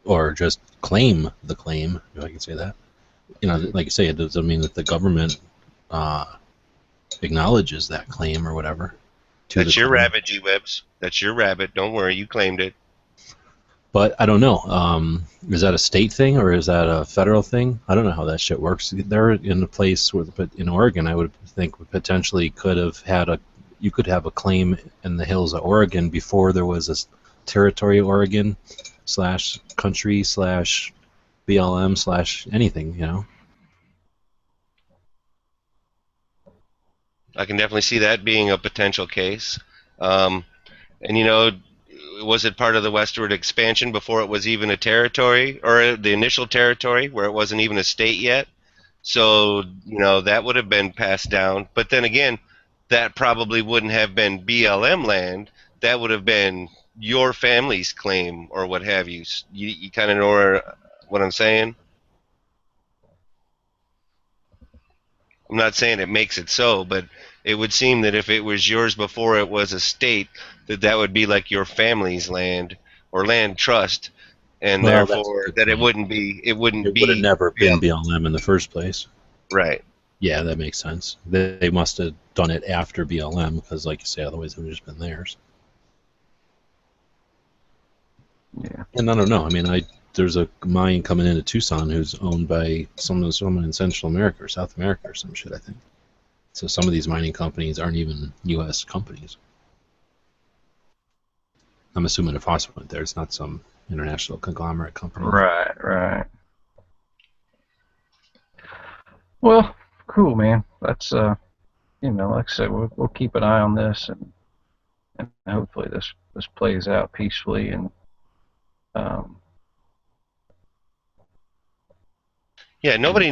or just claim the claim, if I can say that. Like you say, it doesn't mean that the government uh, acknowledges that claim or whatever to the That's your claim. rabbit, G-Webs. That's your rabbit. Don't worry, you claimed it. But I don't know. Is that a state thing or is that a federal thing? I don't know how that shit works. They're in a place where, but in Oregon, I would think would potentially could have had a, you could have a claim in the hills of Oregon before there was a territory Oregon slash country slash BLM slash anything. I can definitely see that being a potential case. And was it part of the westward expansion before it was even a territory or the initial territory where it wasn't even a state yet? So, that would have been passed down. But then again, that probably wouldn't have been BLM land. That would have been your family's claim or what have you. You kind of know what I'm saying? I'm not saying it makes it so, but it would seem that if it was yours before it was a state, that would be like your family's land or land trust, and Well, that's a therefore good that it point. wouldn't be it wouldn't It would have be never been real. BLM in the first place. Right. Yeah, that makes sense. They must have done it after BLM because, like you say, otherwise it would have just been theirs. Yeah. And I don't know. I mean, there's a mine coming into Tucson who's owned by someone in Central America or South America or some shit, I think. So some of these mining companies aren't even U.S. companies. I'm assuming if Foss went there, it's not some international conglomerate company. Right, right. Well, cool, man. That's like I said, we'll keep an eye on this, and hopefully this plays out peacefully, and um, Yeah, and nobody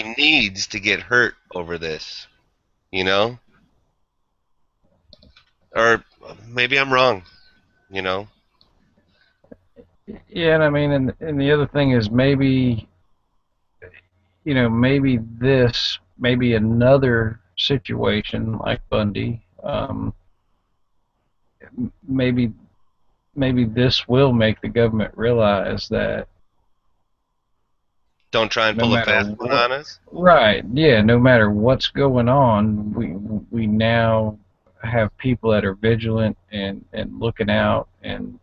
needs to get hurt over this, you know? Or maybe I'm wrong, you know? yeah, and I mean, and the other thing is maybe another situation like Bundy, maybe maybe this will make the government realize that Don't try and no pull a matter fast one what, on us. right, yeah, no matter what's going on, we now have people that are vigilant and looking out, and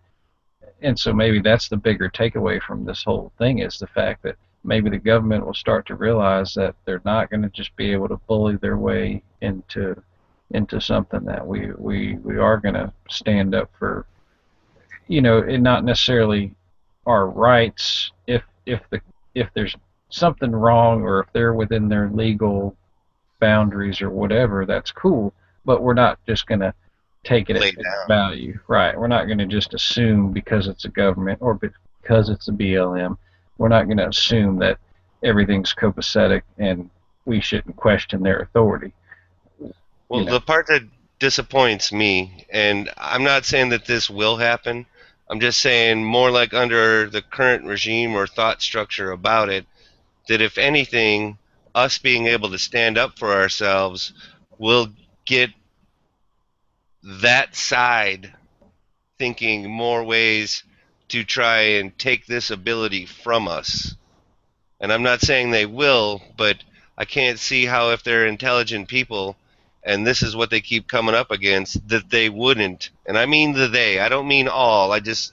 so maybe that's the bigger takeaway from this whole thing is the fact that maybe the government will start to realize that they're not going to just be able to bully their way into something, that we are going to stand up for, and not necessarily our rights if there's something wrong, or if they're within their legal boundaries or whatever, that's cool. But we're not just going to take it at Lay face down. value, right? We're not going to just assume because it's a government or because it's a BLM. We're not going to assume that everything's copacetic and we shouldn't question their authority. You Well, know, the part that disappoints me, and I'm not saying that this will happen, I'm just saying more like under the current regime or thought structure about it, that if anything, us being able to stand up for ourselves will get that side thinking more ways to try and take this ability from us. And I'm not saying they will, but I can't see how, if they're intelligent people and this is what they keep coming up against, that they wouldn't. And I mean the they, I don't mean all, I just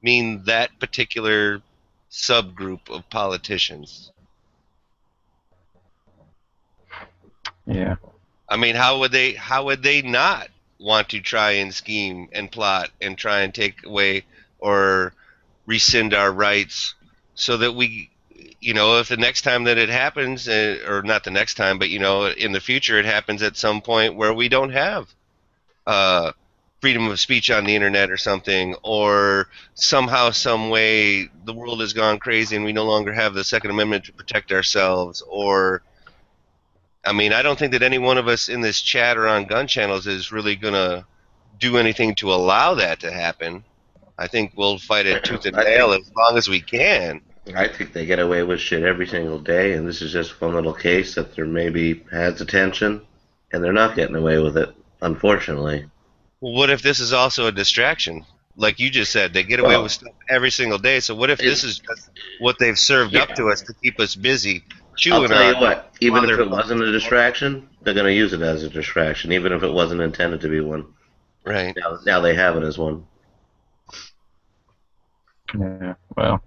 mean that particular subgroup of politicians. Yeah. I mean, how would they not want to try and scheme and plot and try and take away or rescind our rights so that we, if the next time that it happens, or not the next time, but in the future it happens at some point where we don't have uh, freedom of speech on the internet or something, or somehow, some way, the world has gone crazy and we no longer have the Second Amendment to protect ourselves, or I mean, I don't think that any one of us in this chat or on gun channels is really going to do anything to allow that to happen. I think we'll fight it tooth and I nail think as long as we can. I think they get away with shit every single day, and this is just one little case that there maybe has attention, and they're not getting away with it, unfortunately. Well, what if this is also a distraction? Like you just said, they get away with Well, stuff every single day. So what if this it, is just what they've served up yeah, to us to keep us busy, I'll chewing tell you on what. Even while if they're it wasn't a distraction, they're going to use it as a distraction, even if it wasn't intended to be one. right. Now they have it as one. Yeah. Well,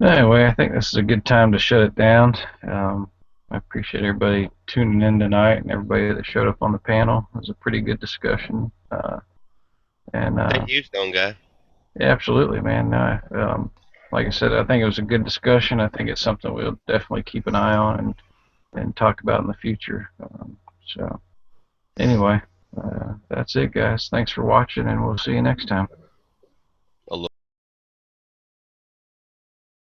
anyway, I think this is a good time to shut it down. I appreciate everybody tuning in tonight and everybody that showed up on the panel. It was a pretty good discussion. And Thank you, Stone Guy. Yeah, absolutely, man. Like I said, I think it was a good discussion. I think it's something we'll definitely keep an eye on and talk about in the future. So, anyway, that's it, guys. Thanks for watching, and we'll see you next time.